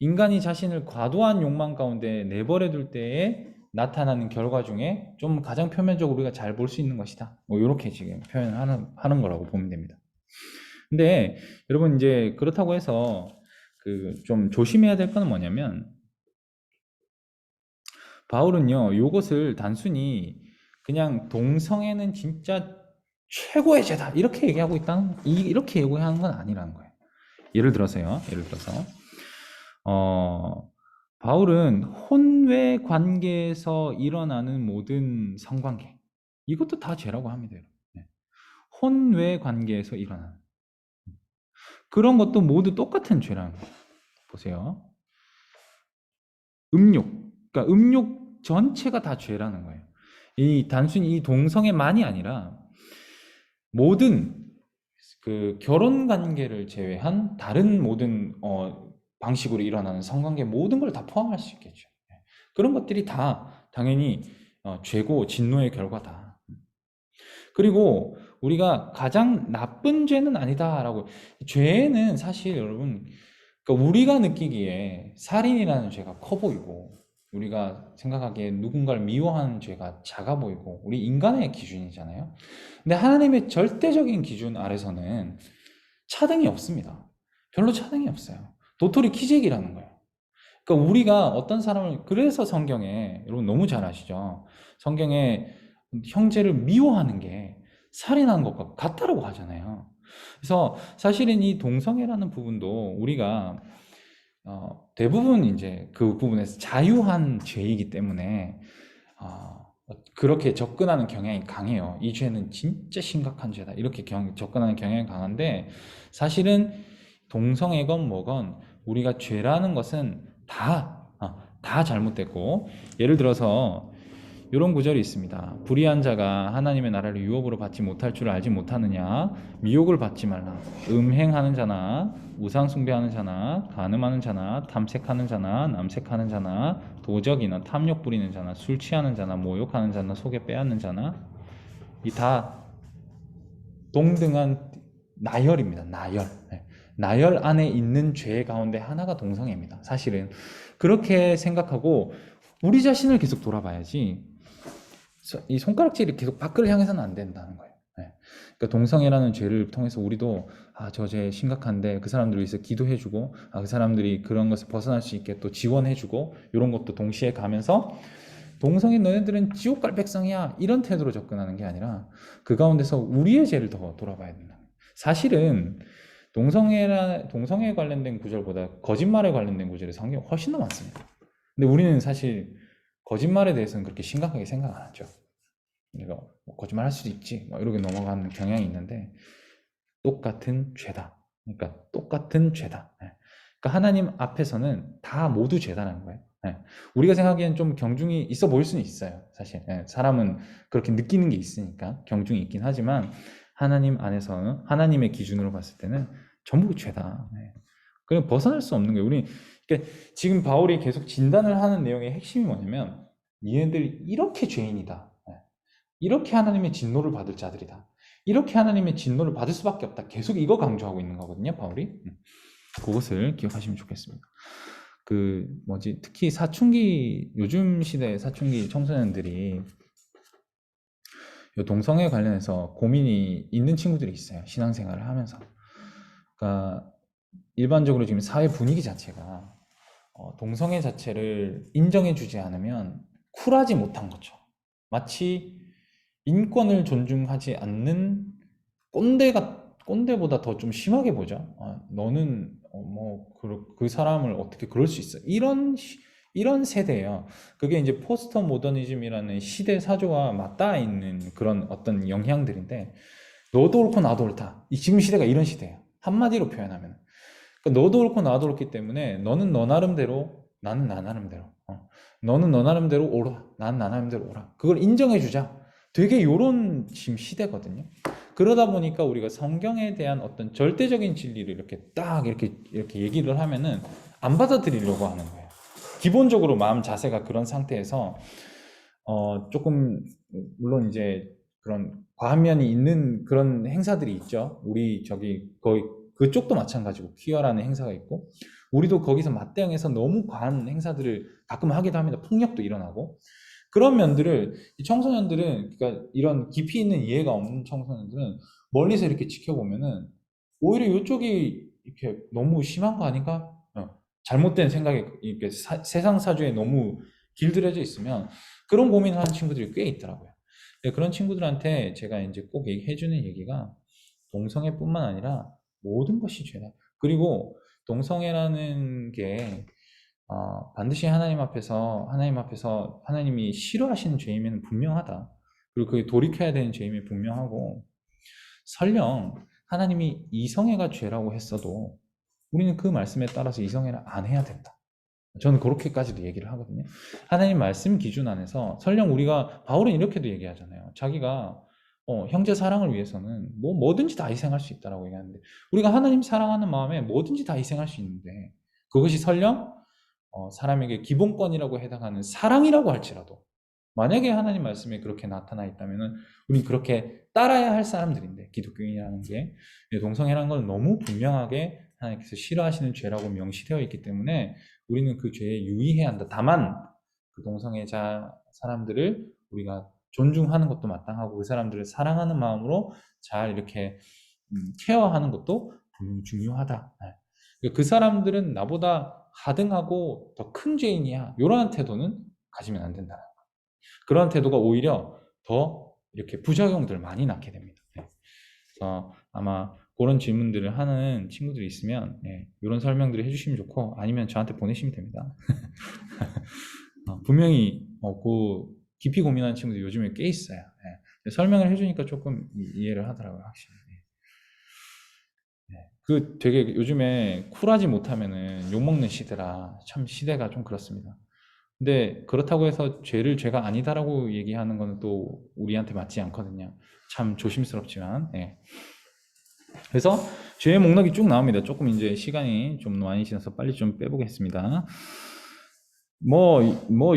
인간이 자신을 과도한 욕망 가운데 내버려 둘 때에 나타나는 결과 중에 좀 가장 표면적으로 우리가 잘 볼 수 있는 것이다. 뭐 이렇게 지금 표현하는 거라고 보면 됩니다. 근데 여러분, 이제 그렇다고 해서 좀 조심해야 될 건 뭐냐면, 바울은요 요것을 단순히 그냥 동성애는 진짜 최고의 죄다 이렇게 얘기하고 이렇게 얘기하는 건 아니라는 거예요. 예를 들어서 바울은 혼외 관계에서 일어나는 모든 성관계, 이것도 다 죄라고 합니다. 혼외 관계에서 일어나는 그런 것도 모두 똑같은 죄라는 거예요. 보세요. 그러니까 음욕 전체가 다 죄라는 거예요. 단순히 이 동성애만이 아니라 모든 결혼 관계를 제외한 다른 모든 방식으로 일어나는 성관계 모든 걸 다 포함할 수 있겠죠. 그런 것들이 다 당연히 죄고 진노의 결과다. 그리고 우리가 가장 나쁜 죄는 아니다라고, 죄는 사실 여러분, 그러니까 우리가 느끼기에 살인이라는 죄가 커 보이고 우리가 생각하기에 누군가를 미워하는 죄가 작아 보이고 우리 인간의 기준이잖아요. 근데 하나님의 절대적인 기준 아래서는 차등이 없습니다. 별로 차등이 없어요. 도토리 키재기라는 거예요. 그러니까 우리가 어떤 사람을, 그래서 성경에 여러분 너무 잘 아시죠? 성경에 형제를 미워하는 게 살인하는 것과 같다라고 하잖아요. 그래서 사실은 이 동성애라는 부분도 우리가 대부분 이제 그 부분에서 자유한 죄이기 때문에 그렇게 접근하는 경향이 강해요. 이 죄는 진짜 심각한 죄다 이렇게 접근하는 경향이 강한데, 사실은 동성애건 뭐건 우리가 죄라는 것은 다 잘못됐고, 예를 들어서 이런 구절이 있습니다. 불의한 자가 하나님의 나라를 유업으로 받지 못할 줄 알지 못하느냐. 미혹을 받지 말라. 음행하는 자나 우상 숭배하는 자나 간음하는 자나 탐색하는 자나 남색하는 자나 도적이나 탐욕 부리는 자나 술 취하는 자나 모욕하는 자나 속에 빼앗는 자나, 이 다 동등한 나열입니다. 나열 안에 있는 죄 가운데 하나가 동성애입니다. 사실은 그렇게 생각하고 우리 자신을 계속 돌아봐야지 이 손가락질이 계속 밖을 향해서는 안 된다는 거예요. 그러니까 동성애라는 죄를 통해서 우리도 저 죄 심각한데 그 사람들을 위해서 기도해주고 그 사람들이 그런 것을 벗어날 수 있게 또 지원해주고 이런 것도 동시에 가면서, 동성애 너네들은 지옥 갈 백성이야 이런 태도로 접근하는 게 아니라 그 가운데서 우리의 죄를 더 돌아봐야 된다. 사실은 동성애에 관련된 구절보다 거짓말에 관련된 구절이 성경에 훨씬 더 많습니다. 근데 우리는 사실 거짓말에 대해서는 그렇게 심각하게 생각 안 하죠. 내가 거짓말 할 수도 있지 이렇게 넘어가는 경향이 있는데, 똑같은 죄다. 그러니까 똑같은 죄다. 그러니까 하나님 앞에서는 다 모두 죄다라는 거예요. 우리가 생각하기엔 좀 경중이 있어 보일 수는 있어요. 사실 사람은 그렇게 느끼는 게 있으니까 경중이 있긴 하지만, 하나님 안에서는, 하나님의 기준으로 봤을 때는 전부 죄다. 그냥 벗어날 수 없는 거예요. 그러니까 지금 바울이 계속 진단을 하는 내용의 핵심이 뭐냐면, 얘네들 이렇게 죄인이다. 이렇게 하나님의 진노를 받을 자들이다. 이렇게 하나님의 진노를 받을 수밖에 없다. 계속 이거 강조하고 있는 거거든요, 바울이. 그것을 기억하시면 좋겠습니다. 특히 요즘 시대의 사춘기 청소년들이 동성애 관련해서 고민이 있는 친구들이 있어요. 신앙생활을 하면서. 그러니까 일반적으로 지금 사회 분위기 자체가 동성애 자체를 인정해주지 않으면 쿨하지 못한 거죠. 마치 인권을 존중하지 않는 꼰대보다 더 좀 심하게 보자. 너는 그 사람을 어떻게 그럴 수 있어? 이런 세대예요. 그게 이제 포스터 모더니즘이라는 시대 사조와 맞닿아 있는 그런 어떤 영향들인데, 너도 옳고 나도 옳다. 지금 시대가 이런 시대예요. 한마디로 표현하면. 그러니까 너도 옳고 나도 옳기 때문에 너는 너 나름대로, 나는 나 나름대로. 너는 너 나름대로 옳아. 나는 나 나름대로 옳아. 그걸 인정해주자. 되게 요런 지금 시대거든요. 그러다 보니까 우리가 성경에 대한 어떤 절대적인 진리를 이렇게 딱 이렇게 얘기를 하면은 안 받아들이려고 하는 거예요. 기본적으로 마음 자세가 그런 상태에서 조금 물론 이제 그런 과한 면이 있는 그런 행사들이 있죠. 우리 저기 거의 그쪽도 마찬가지고 퀴어라는 행사가 있고, 우리도 거기서 맞대응해서 너무 과한 행사들을 가끔 하기도 합니다. 폭력도 일어나고. 그런 면들을 이 청소년들은, 그러니까 이런 깊이 있는 이해가 없는 청소년들은 멀리서 이렇게 지켜보면은 오히려 이쪽이 이렇게 너무 심한 거 아닌가? 잘못된 생각에 이렇게 세상 사주에 너무 길들여져 있으면 그런 고민을 하는 친구들이 꽤 있더라고요. 그런 친구들한테 제가 이제 꼭 얘기해주는 얘기가, 동성애뿐만 아니라 모든 것이 죄다. 그리고 동성애라는 게 반드시 하나님 앞에서 하나님이 싫어하시는 죄임에는 분명하다. 그리고 그게 돌이켜야 되는 죄임이 분명하고, 설령 하나님이 이성애가 죄라고 했어도 우리는 그 말씀에 따라서 이성애를 안 해야 된다. 저는 그렇게까지도 얘기를 하거든요. 하나님 말씀 기준 안에서, 설령 우리가, 바울은 이렇게도 얘기하잖아요. 자기가 형제 사랑을 위해서는 뭐든지 다 희생할 수 있다라고 얘기하는데, 우리가 하나님 사랑하는 마음에 뭐든지 다 희생할 수 있는데, 그것이 설령 사람에게 기본권이라고 해당하는 사랑이라고 할지라도, 만약에 하나님 말씀에 그렇게 나타나 있다면은 우리는 그렇게 따라야 할 사람들인데, 기독교인이라는 게 동성애라는 건 너무 분명하게 하나님께서 싫어하시는 죄라고 명시되어 있기 때문에 우리는 그 죄에 유의해야 한다. 다만 그 동성애자 사람들을 우리가 존중하는 것도 마땅하고, 그 사람들을 사랑하는 마음으로 잘 이렇게 케어하는 것도 중요하다. 그 사람들은 나보다 하등하고 더 큰 죄인이야, 이러한 태도는 가지면 안 된다. 그런 태도가 오히려 더 이렇게 부작용들을 많이 낳게 됩니다. 그래서 아마 그런 질문들을 하는 친구들이 있으면 이런 설명들을 해주시면 좋고, 아니면 저한테 보내시면 됩니다. 분명히 그 깊이 고민하는 친구들이 요즘에 꽤 있어요. 설명을 해주니까 조금 이해를 하더라고요, 확실히. 그 되게 요즘에 쿨하지 못하면은 욕먹는 시대라, 참 시대가 좀 그렇습니다. 근데 그렇다고 해서 죄를 죄가 아니다라고 얘기하는 거는 또 우리한테 맞지 않거든요. 참 조심스럽지만. 그래서 죄의 목록이 쭉 나옵니다. 조금 이제 시간이 좀 많이 지나서 빨리 좀 빼보겠습니다.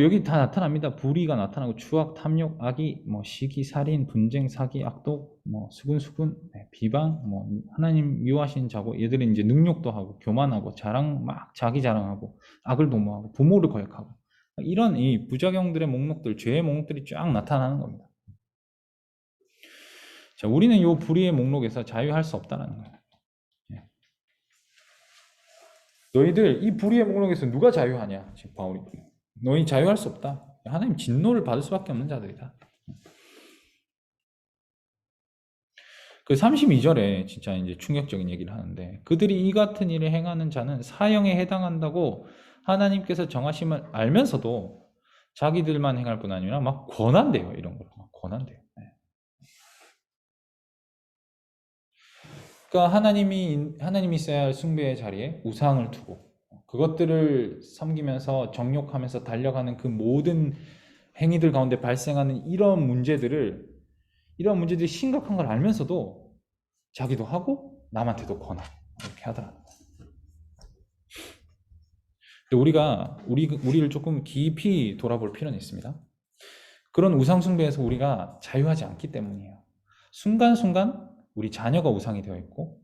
여기 다 나타납니다. 불의가 나타나고, 추악, 탐욕, 악의, 시기, 살인, 분쟁, 사기, 악독, 수군, 비방, 하나님 미워하시는 자고, 얘들은 이제 능욕도 하고, 교만하고, 자기 자랑하고, 악을 도모하고, 부모를 거역하고, 이런 이 부작용들의 목록들, 죄의 목록들이 쫙 나타나는 겁니다. 자, 우리는 이 불의의 목록에서 자유할 수 없다는 거예요. 너희들 이 불의의 목록에서 누가 자유하냐? 지금 바울이, 너희 자유할 수 없다. 하나님 진노를 받을 수밖에 없는 자들이다. 그 32절에 진짜 이제 충격적인 얘기를 하는데, 그들이 이 같은 일을 행하는 자는 사형에 해당한다고 하나님께서 정하심을 알면서도 자기들만 행할 뿐 아니라 막 권한대요. 이런 걸 막 권한대요. 그러니까 하나님이 있어야 할 숭배의 자리에 우상을 두고, 그것들을 섬기면서 정욕하면서 달려가는 그 모든 행위들 가운데 발생하는 이런 문제들이 심각한 걸 알면서도 자기도 하고 남한테도 권하, 이렇게 하더라고요. 우리를 조금 깊이 돌아볼 필요는 있습니다. 그런 우상 숭배에서 우리가 자유하지 않기 때문이에요. 순간순간 우리 자녀가 우상이 되어 있고,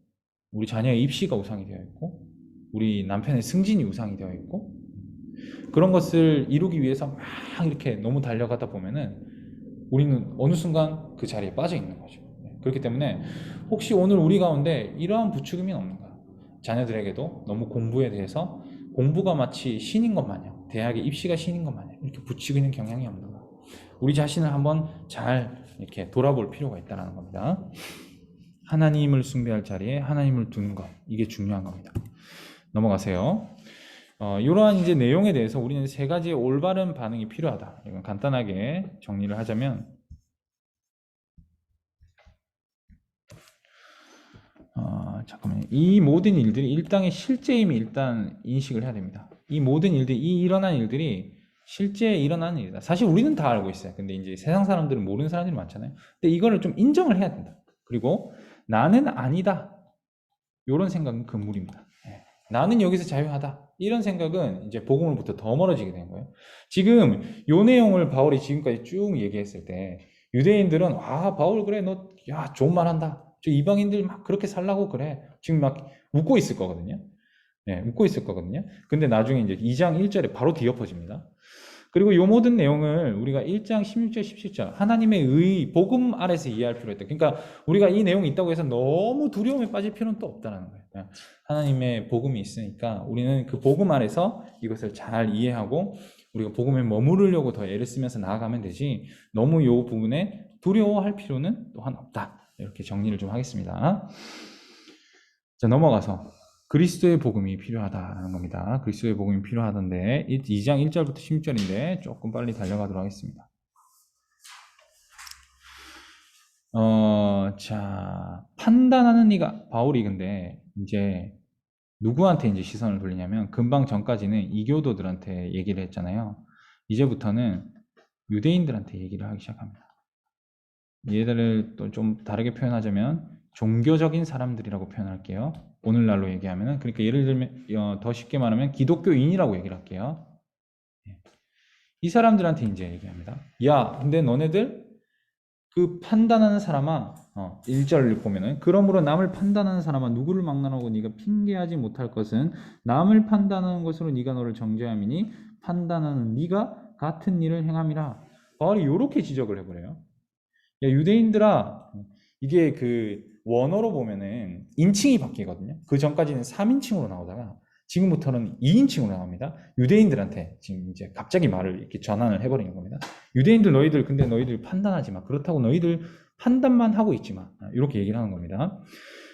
우리 자녀의 입시가 우상이 되어 있고, 우리 남편의 승진이 우상이 되어 있고, 그런 것을 이루기 위해서 막 이렇게 너무 달려가다 보면은 우리는 어느 순간 그 자리에 빠져 있는 거죠. 그렇기 때문에 혹시 오늘 우리 가운데 이러한 부추김이 없는가? 자녀들에게도 너무 공부에 대해서, 공부가 마치 신인 것 마냥, 대학의 입시가 신인 것 마냥 이렇게 부추기는 경향이 없는가? 우리 자신을 한번 잘 이렇게 돌아볼 필요가 있다는 겁니다. 하나님을 숭배할 자리에 하나님을 두는 것, 이게 중요한 겁니다. 넘어가세요. 이러한 이제 내용에 대해서 우리는 세 가지의 올바른 반응이 필요하다. 이건 간단하게 정리를 하자면, 잠깐만요. 이 모든 일들이 일당의 실제임이 일단 인식을 해야 됩니다. 이 모든 일들이, 이 일어난 일들이 실제 일어나는 일이다. 사실 우리는 다 알고 있어요. 근데 이제 세상 사람들은 모르는 사람들이 많잖아요. 근데 이거를 좀 인정을 해야 된다. 그리고 나는 아니다. 이런 생각은 금물입니다. 나는 여기서 자유하다. 이런 생각은 이제 복음으로부터 더 멀어지게 된 거예요. 지금 요 내용을 바울이 지금까지 쭉 얘기했을 때 유대인들은 바울 그래 너 좋은 말 한다. 저 이방인들 막 그렇게 살라고 그래. 지금 막 웃고 있을 거거든요. 웃고 있을 거거든요. 근데 나중에 이제 2장 1절에 바로 뒤엎어집니다. 그리고 이 모든 내용을 우리가 1장 16절, 17절 하나님의 의, 복음 아래서 이해할 필요가 있다. 그러니까 우리가 이 내용이 있다고 해서 너무 두려움에 빠질 필요는 또 없다는 거예요. 하나님의 복음이 있으니까 우리는 그 복음 아래서 이것을 잘 이해하고 우리가 복음에 머무르려고 더 애를 쓰면서 나아가면 되지 너무 이 부분에 두려워할 필요는 또한 없다. 이렇게 정리를 좀 하겠습니다. 자, 넘어가서 그리스도의 복음이 필요하다는 겁니다. 그리스도의 복음이 필요하던데 2장 1절부터 16절인데 조금 빨리 달려가도록 하겠습니다. 자, 판단하는 이가 바울이 근데 이제 누구한테 이제 시선을 돌리냐면 금방 전까지는 이교도들한테 얘기를 했잖아요. 이제부터는 유대인들한테 얘기를 하기 시작합니다. 얘들을 또 좀 다르게 표현하자면 종교적인 사람들이라고 표현할게요. 오늘날로 얘기하면은 그러니까 예를 들면 더 쉽게 말하면 기독교인이라고 얘기를 할게요. 이 사람들한테 이제 얘기합니다. 야, 근데 너네들 그 판단하는 사람아, 1절을 보면은 그러므로 남을 판단하는 사람아 누구를 막론하고 네가 핑계하지 못할 것은 남을 판단하는 것으로 네가 너를 정죄함이니 판단하는 네가 같은 일을 행함이라. 바울이 이렇게 지적을 해버려요. 야, 유대인들아, 이게 그 원어로 보면은 인칭이 바뀌거든요. 그 전까지는 3인칭으로 나오다가 지금부터는 2인칭으로 나옵니다. 유대인들한테 지금 이제 갑자기 말을 이렇게 전환을 해버리는 겁니다. 유대인들 너희들 근데 너희들 판단하지 마. 그렇다고 너희들 판단만 하고 있지 마. 이렇게 얘기를 하는 겁니다.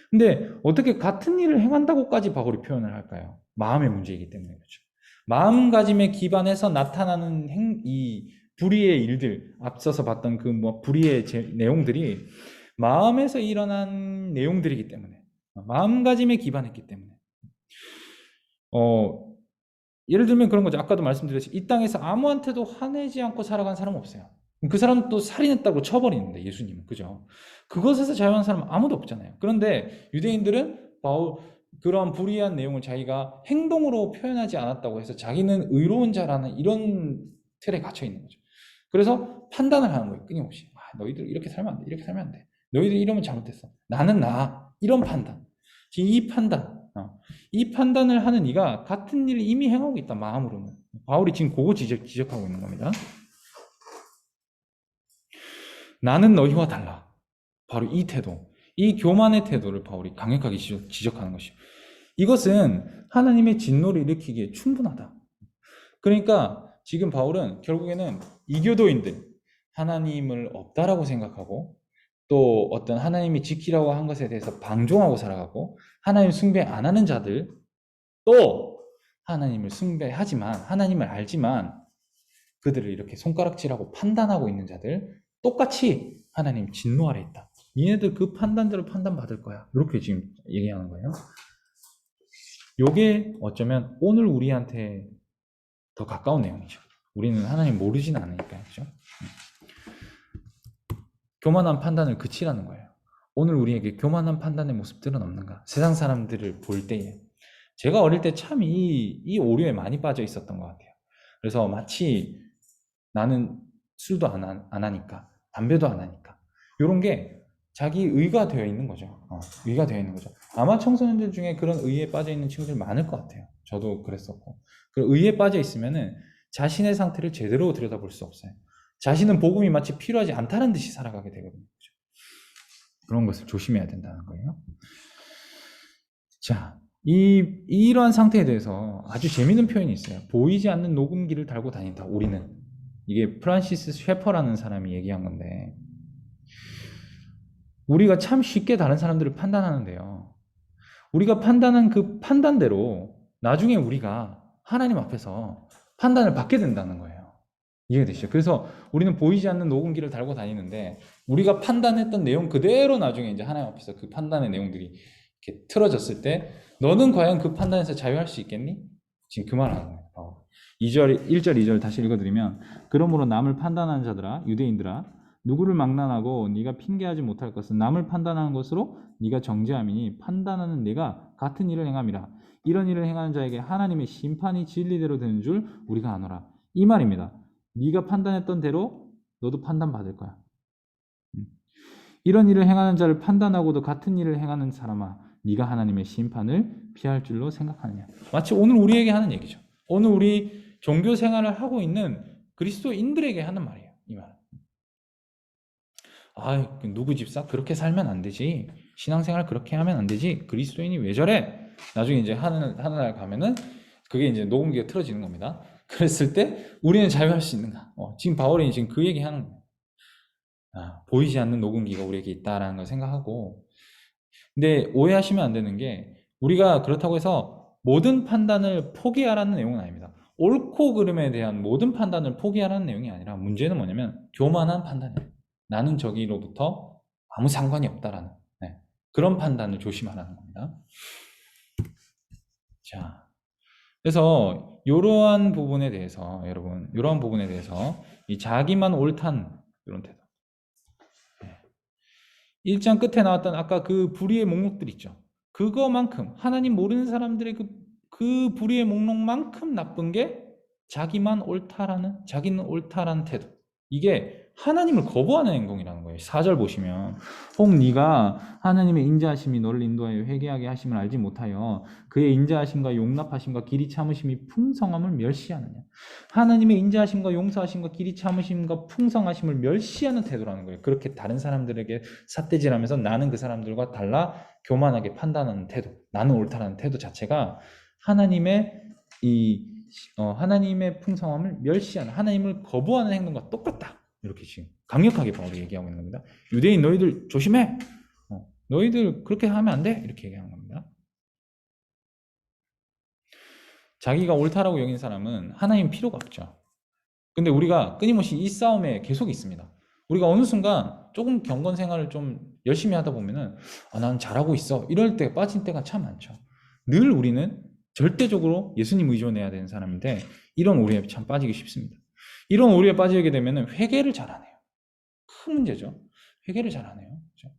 근데 어떻게 같은 일을 행한다고까지 바울이 표현을 할까요? 마음의 문제이기 때문에 그렇죠. 마음가짐에 기반해서 나타나는 이 불의의 일들, 앞서서 봤던 그 불의의 내용들이 마음에서 일어난 내용들이기 때문에, 마음가짐에 기반했기 때문에. 예를 들면 그런 거죠. 아까도 말씀드렸지. 이 땅에서 아무한테도 화내지 않고 살아간 사람은 없어요. 그 사람은 또 살인했다고 쳐버리는데, 예수님은. 그죠? 그것에서 자유한 사람은 아무도 없잖아요. 그런데 유대인들은 그런 불의한 내용을 자기가 행동으로 표현하지 않았다고 해서 자기는 의로운 자라는 이런 틀에 갇혀 있는 거죠. 그래서 판단을 하는 거예요. 끊임없이. 너희들 이렇게 살면 안 돼. 이렇게 살면 안 돼. 너희들 이러면 잘못했어. 나는 나. 이런 판단. 이 판단. 이 판단을 하는 이가 같은 일을 이미 행하고 있다. 마음으로는. 바울이 지금 그거 지적하고 있는 겁니다. 나는 너희와 달라. 바로 이 태도. 이 교만의 태도를 바울이 강력하게 지적하는 것이죠. 이것은 하나님의 진노를 일으키기에 충분하다. 그러니까 지금 바울은 결국에는 이교도인들, 하나님을 없다라고 생각하고 또 어떤 하나님이 지키라고 한 것에 대해서 방종하고 살아가고 하나님 숭배 안 하는 자들, 또 하나님을 숭배하지만 하나님을 알지만 그들을 이렇게 손가락질하고 판단하고 있는 자들 똑같이 하나님 진노 아래 있다. 니네들 그 판단대로 판단받을 거야. 이렇게 지금 얘기하는 거예요. 요게 어쩌면 오늘 우리한테 더 가까운 내용이죠. 우리는 하나님 모르진 않으니까요. 그죠? 교만한 판단을 그치라는 거예요. 오늘 우리에게 교만한 판단의 모습들은 없는가? 세상 사람들을 볼 때에. 제가 어릴 때 참 이 오류에 많이 빠져 있었던 것 같아요. 그래서 마치 나는 술도 안 하니까, 담배도 안 하니까. 이런 게 자기 의가 되어 있는 거죠. 의가 되어 있는 거죠. 아마 청소년들 중에 그런 의에 빠져 있는 친구들 많을 것 같아요. 저도 그랬었고. 그 의에 빠져 있으면은 자신의 상태를 제대로 들여다볼 수 없어요. 자신은 복음이 마치 필요하지 않다는 듯이 살아가게 되거든요. 그런 것을 조심해야 된다는 거예요. 자, 이러한 상태에 대해서 아주 재미있는 표현이 있어요. 보이지 않는 녹음기를 달고 다닌다. 우리는. 이게 프란시스 셰퍼라는 사람이 얘기한 건데 우리가 참 쉽게 다른 사람들을 판단하는데요. 우리가 판단한 그 판단대로 나중에 우리가 하나님 앞에서 판단을 받게 된다는 거예요. 이해되시죠? 그래서 우리는 보이지 않는 녹음기를 달고 다니는데 우리가 판단했던 내용 그대로 나중에 이제 하나님 앞에서 그 판단의 내용들이 이렇게 틀어졌을 때 너는 과연 그 판단에서 자유할 수 있겠니? 지금 그 말 하는 거예요. 1절, 2절 다시 읽어드리면 그러므로 남을 판단하는 자들아 유대인들아 누구를 망난하고 네가 핑계하지 못할 것은 남을 판단하는 것으로 네가 정죄함이니 판단하는 네가 같은 일을 행함이라. 이런 일을 행하는 자에게 하나님의 심판이 진리대로 되는 줄 우리가 아노라. 이 말입니다. 네가 판단했던 대로 너도 판단받을 거야. 이런 일을 행하는 자를 판단하고도 같은 일을 행하는 사람아 네가 하나님의 심판을 피할 줄로 생각하느냐. 마치 오늘 우리에게 하는 얘기죠. 오늘 우리 종교 생활을 하고 있는 그리스도인들에게 하는 말이에요. 이 말. 아, 누구 집사 그렇게 살면 안 되지. 신앙생활 그렇게 하면 안 되지. 그리스도인이 왜 저래? 나중에 이제 하늘날 가면은 그게 이제 녹음기가 틀어지는 겁니다. 그랬을 때 우리는 자유할 수 있는가? 지금 바울이 지금 그 얘기 하는 거예요. 보이지 않는 녹음기가 우리에게 있다라는 걸 생각하고. 근데 오해하시면 안 되는 게 우리가 그렇다고 해서 모든 판단을 포기하라는 내용은 아닙니다. 옳고 그름에 대한 모든 판단을 포기하라는 내용이 아니라 문제는 뭐냐면 교만한 판단이에요. 나는 저기로부터 아무 상관이 없다라는 그런 판단을 조심하라는 겁니다. 자, 그래서 이러한 부분에 대해서 여러분, 이러한 부분에 대해서 이 자기만 옳다는 이런 태도. 1장 끝에 나왔던 아까 그 불의의 목록들 있죠. 그거만큼 하나님 모르는 사람들의 그 불의의 목록만큼 나쁜 게 자기는 옳다라는 태도. 이게 하나님을 거부하는 행동이라는 거예요. 4절 보시면 혹 네가 하나님의 인자하심이 너를 인도하여 회개하게 하심을 알지 못하여 그의 인자하심과 용납하심과 길이 참으심이 풍성함을 멸시하느냐. 하나님의 인자하심과 용서하심과 길이 참으심과 풍성하심을 멸시하는 태도라는 거예요. 그렇게 다른 사람들에게 삿대질하면서 나는 그 사람들과 달라 교만하게 판단하는 태도, 나는 옳다라는 태도 자체가 하나님의 하나님의 풍성함을 멸시하는, 하나님을 거부하는 행동과 똑같다. 이렇게 지금 강력하게 바울이 얘기하고 있는 겁니다. 유대인 너희들 조심해. 너희들 그렇게 하면 안 돼. 이렇게 얘기하는 겁니다. 자기가 옳다라고 여긴 사람은 하나님 필요가 없죠. 근데 우리가 끊임없이 이 싸움에 계속 있습니다. 우리가 어느 순간 조금 경건 생활을 좀 열심히 하다 보면은 나는 잘하고 있어. 이럴 때 빠진 때가 참 많죠. 늘 우리는 절대적으로 예수님 의존해야 되는 사람인데 이런 오류에 참 빠지기 쉽습니다. 이런 오류에 빠지게 되면 회개를 잘 안 해요. 큰 문제죠. 회개를 잘 안 해요. 그렇죠?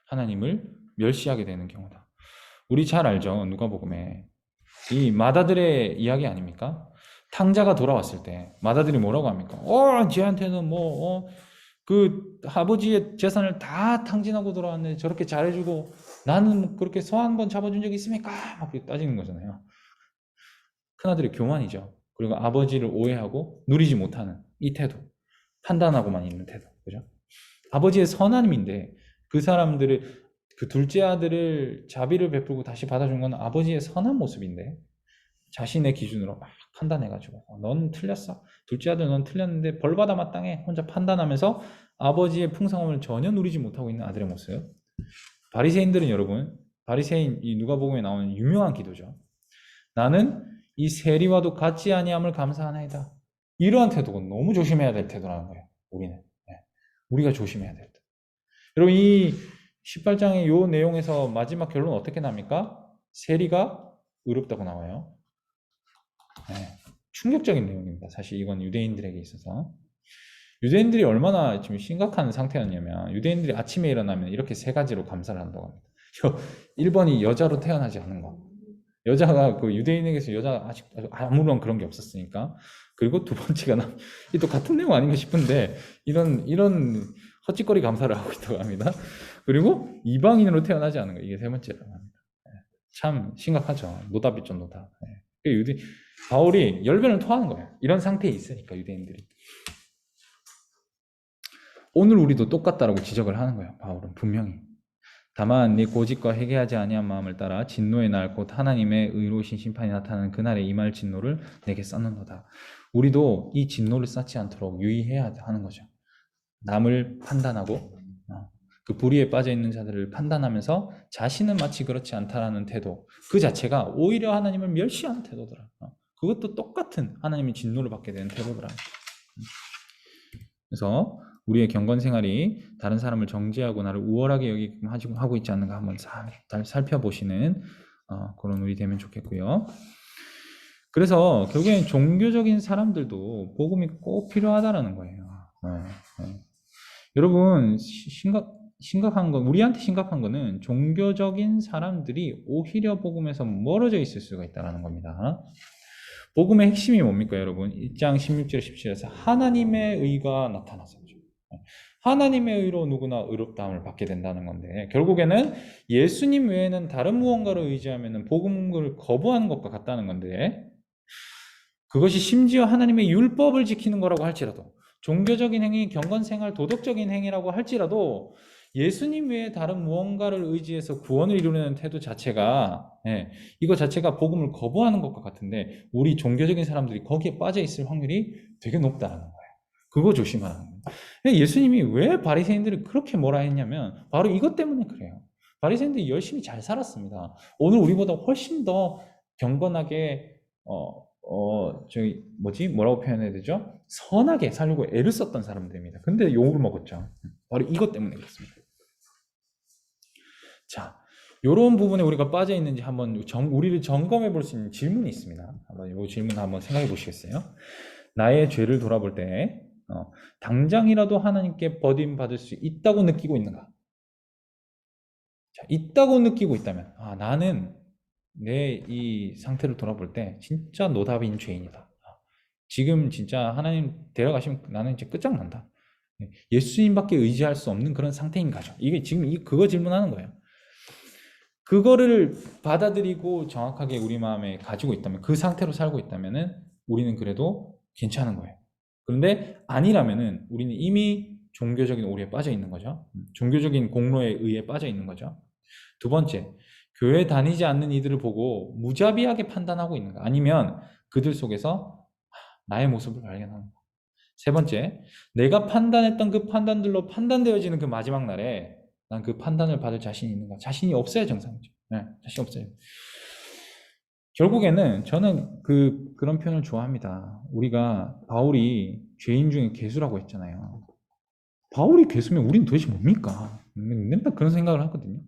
하나님을 멸시하게 되는 경우다. 우리 잘 알죠. 누가복음에 이 마다들의 이야기 아닙니까? 탕자가 돌아왔을 때 마다들이 뭐라고 합니까? 쟤한테는 그 아버지의 재산을 다 탕진하고 돌아왔는데 저렇게 잘해주고 나는 그렇게 소 한 번 잡아준 적이 있습니까? 막 따지는 거잖아요. 큰아들이 교만이죠. 그리고 아버지를 오해하고 누리지 못하는 이 태도, 판단하고만 있는 태도, 그죠? 아버지의 선함인데 그 사람들을 그 둘째 아들을 자비를 베풀고 다시 받아준 건 아버지의 선한 모습인데 자신의 기준으로 막 판단해가지고 넌 틀렸어. 둘째 아들 넌 틀렸는데 벌받아 마땅해. 혼자 판단하면서 아버지의 풍성함을 전혀 누리지 못하고 있는 아들의 모습. 바리새인들은 여러분, 바리새인 이 누가복음에 나오는 유명한 기도죠. 나는 이 세리와도 같지 아니함을 감사하나이다. 이러한 태도가 너무 조심해야 될 태도라는 거예요. 우리는. 우리가 조심해야 될 태도. 여러분 이 18장의 이 내용에서 마지막 결론은 어떻게 납니까? 세리가 의롭다고 나와요. 충격적인 내용입니다. 사실 이건 유대인들에게 있어서. 유대인들이 얼마나 지금 심각한 상태였냐면 유대인들이 아침에 일어나면 이렇게 세 가지로 감사를 한다고 합니다. 1번이 여자로 태어나지 않은 거. 여자가 그 유대인에게서 여자 아직 아무런 그런 게 없었으니까. 그리고 두 번째가 또 같은 내용 아닌가 싶은데 이런 헛짓거리 감사를 하고 있다고 합니다. 그리고 이방인으로 태어나지 않은 거. 이게 세 번째라고 합니다. 참 심각하죠. 노답이죠, 노답. 바울이 열변을 토하는 거예요. 이런 상태에 있으니까 유대인들이. 오늘 우리도 똑같다라고 지적을 하는 거예요. 바울은 분명히. 다만 네 고집과 회개하지 아니한 마음을 따라 진노의 날 곧 하나님의 의로우신 심판이 나타나는 그날에 임할 진노를 내게 쌓는도다. 우리도 이 진노를 쌓지 않도록 유의해야 하는 거죠. 남을 판단하고 그 불의에 빠져 있는 자들을 판단하면서 자신은 마치 그렇지 않다라는 태도, 그 자체가 오히려 하나님을 멸시하는 태도더라. 그것도 똑같은 하나님의 진노를 받게 되는 태도더라. 그래서 우리의 경건 생활이 다른 사람을 정죄하고 나를 우월하게 여기게끔 하고 있지 않는가 한번 잘 살펴보시는 그런 우리 되면 좋겠고요. 그래서 결국엔 종교적인 사람들도 복음이 꼭 필요하다라는 거예요. 여러분 심각한 건, 우리한테 심각한 거는 종교적인 사람들이 오히려 복음에서 멀어져 있을 수가 있다는 겁니다. 복음의 핵심이 뭡니까, 여러분? 1장 16절 17절에서 하나님의 의가 나타나서 하나님의 의로 누구나 의롭다함을 받게 된다는 건데, 결국에는 예수님 외에는 다른 무언가를 의지하면 복음을 거부하는 것과 같다는 건데, 그것이 심지어 하나님의 율법을 지키는 거라고 할지라도, 종교적인 행위, 경건생활, 도덕적인 행위라고 할지라도 예수님 외에 다른 무언가를 의지해서 구원을 이루려는 태도 자체가, 이거 자체가 복음을 거부하는 것과 같은데, 우리 종교적인 사람들이 거기에 빠져 있을 확률이 되게 높다는 거예요. 그거 조심하라는 거예요. 예수님이 왜 바리새인들을 그렇게 뭐라 했냐면 바로 이것 때문에 그래요. 바리새인들이 열심히 잘 살았습니다. 오늘 우리보다 훨씬 더 경건하게 뭐라고 표현해야 되죠? 선하게 살려고 애를 썼던 사람들입니다. 근데 욕을 먹었죠. 바로 이것 때문에 그렇습니다. 자, 이런 부분에 우리가 빠져 있는지 한번 우리를 점검해 볼 수 있는 질문이 있습니다. 한번 이 질문 한번 생각해 보시겠어요? 나의 죄를 돌아볼 때 당장이라도 하나님께 버림받을 수 있다고 느끼고 있는가? 자, 있다고 느끼고 있다면 나는 내 이 상태를 돌아볼 때 진짜 노답인 죄인이다. 지금 진짜 하나님 데려가시면 나는 이제 끝장난다. 예수님밖에 의지할 수 없는 그런 상태인 거죠. 이게 지금 그거 질문하는 거예요. 그거를 받아들이고 정확하게 우리 마음에 가지고 있다면, 그 상태로 살고 있다면은 우리는 그래도 괜찮은 거예요. 그런데 아니라면은 우리는 이미 종교적인 오류에 빠져 있는 거죠. 종교적인 공로에 의해 빠져 있는 거죠. 두 번째, 교회 다니지 않는 이들을 보고 무자비하게 판단하고 있는가? 아니면 그들 속에서 나의 모습을 발견하는 가? 세 번째, 내가 판단했던 그 판단들로 판단되어지는 그 마지막 날에 난 그 판단을 받을 자신이 있는가? 자신이 없어야 정상이죠. 자신 없어요. 결국에는 저는 그런 표현을 좋아합니다. 우리가 바울이 죄인 중에 괴수라고 했잖아요. 바울이 괴수면 우리는 도대체 뭡니까? 맨날 그런 생각을 하거든요.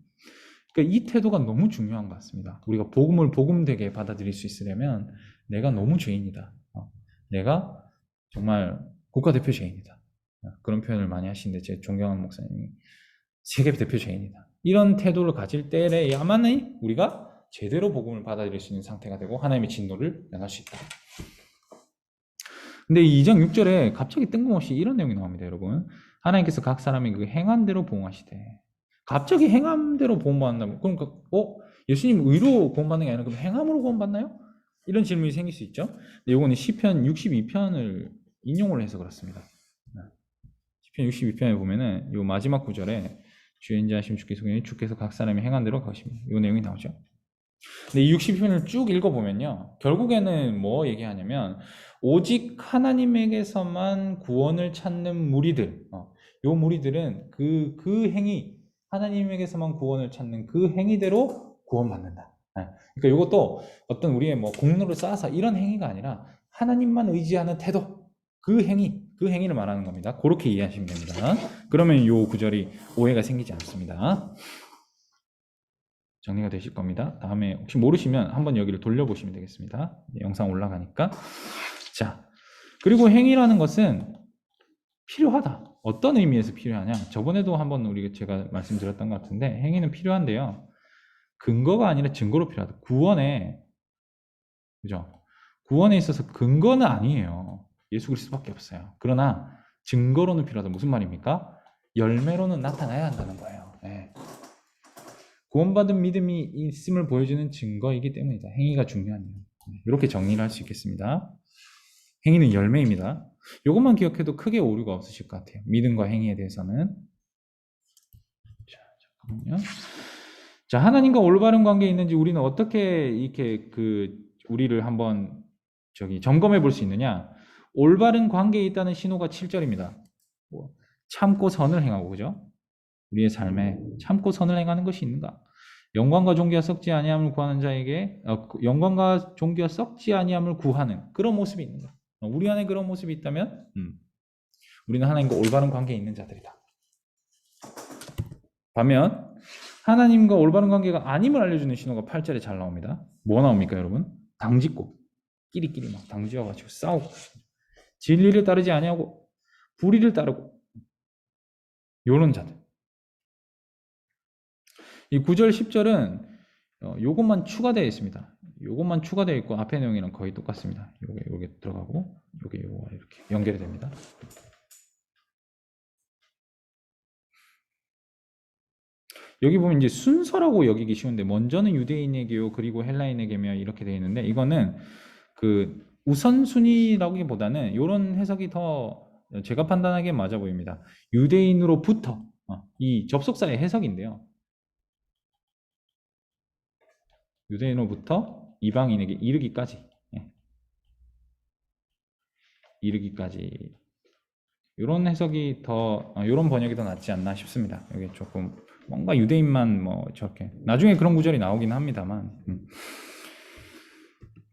그러니까 이 태도가 너무 중요한 것 같습니다. 우리가 복음을 복음되게 받아들일 수 있으려면 내가 너무 죄인이다. 내가 정말 국가대표 죄인이다. 그런 표현을 많이 하시는데 제 존경하는 목사님이 세계대표 죄인이다. 이런 태도를 가질 때에야만이 우리가 제대로 복음을 받아들일 수 있는 상태가 되고 하나님의 진노를 면할 수 있다. 근데 2장 6절에 갑자기 뜬금없이 이런 내용이 나옵니다, 여러분. 하나님께서 각 사람의 그 행함대로 보응하시되. 갑자기 행함대로 보응받는다면, 그러니까 예수님 의로 구원받는 게 아니라 그럼 행함으로 구원받나요? 이런 질문이 생길 수 있죠. 근데 이거는 시편 62편을 인용을 해서 그렇습니다. 시편 62편에 보면은 이 마지막 구절에 주의 인자하심 주께 속에 주께서 각 사람의 행한 대로 가십니다. 이 내용이 나오죠. 근데 이 60편을 쭉 읽어보면요, 결국에는 뭐 얘기하냐면 오직 하나님에게서만 구원을 찾는 무리들, 요 무리들은 그 행위, 하나님에게서만 구원을 찾는 그 행위대로 구원받는다. 그러니까 이것도 어떤 우리의 뭐 공로를 쌓아서 이런 행위가 아니라 하나님만 의지하는 태도, 그 행위를 말하는 겁니다. 그렇게 이해하시면 됩니다. 그러면 이 구절이 오해가 생기지 않습니다. 정리가 되실 겁니다. 다음에 혹시 모르시면 한번 여기를 돌려보시면 되겠습니다. 영상 올라가니까. 자, 그리고 행위라는 것은 필요하다. 어떤 의미에서 필요하냐? 저번에도 한번 제가 말씀드렸던 것 같은데, 행위는 필요한데요, 근거가 아니라 증거로 필요하다. 그죠? 구원에 있어서 근거는 아니에요. 예수 그리스도밖에 없어요. 그러나 증거로는 필요하다. 무슨 말입니까? 열매로는 나타나야 한다는 거예요. 구원받은 믿음이 있음을 보여주는 증거이기 때문이다. 행위가 중요한 이유. 이렇게 정리를 할 수 있겠습니다. 행위는 열매입니다. 이것만 기억해도 크게 오류가 없으실 것 같아요. 믿음과 행위에 대해서는. 자, 잠깐만요. 자, 하나님과 올바른 관계에 있는지 우리는 어떻게 이렇게 우리를 한번 점검해 볼 수 있느냐? 올바른 관계에 있다는 신호가 7절입니다. 참고 선을 행하고, 그죠? 우리의 삶에 참고 선을 행하는 것이 있는가? 영광과 존귀가 썩지 아니함을 구하는 자에게 영광과 존귀가 썩지 아니함을 구하는 그런 모습이 있는가? 우리 안에 그런 모습이 있다면 우리는 하나님과 올바른 관계에 있는 자들이다. 반면 하나님과 올바른 관계가 아님을 알려주는 신호가 8절에 잘 나옵니다. 뭐 나옵니까, 여러분? 당짓고 끼리끼리 막 당지어가지고 싸우고 진리를 따르지 아니하고 불의를 따르고 요런 자들. 이 9절 10절은 요것만 추가되어 있습니다. 요것만 추가되어 있고 앞의 내용이랑 거의 똑같습니다. 요게 들어가고 요게 요거 이렇게 연결이 됩니다. 여기 보면 이제 순서라고 여기기 쉬운데 먼저는 유대인에게요 그리고 헬라인에게며 이렇게 되어 있는데 이거는 그 우선순위라기보다는 이런 해석이 더 제가 판단하기에 맞아 보입니다. 유대인으로부터 이 접속사의 해석인데요. 유대인으로부터 이방인에게 이르기까지 이르기까지 이런 해석이 더 이런 번역이 더 낫지 않나 싶습니다. 여기 조금 뭔가 유대인만 뭐 저렇게 나중에 그런 구절이 나오긴 합니다만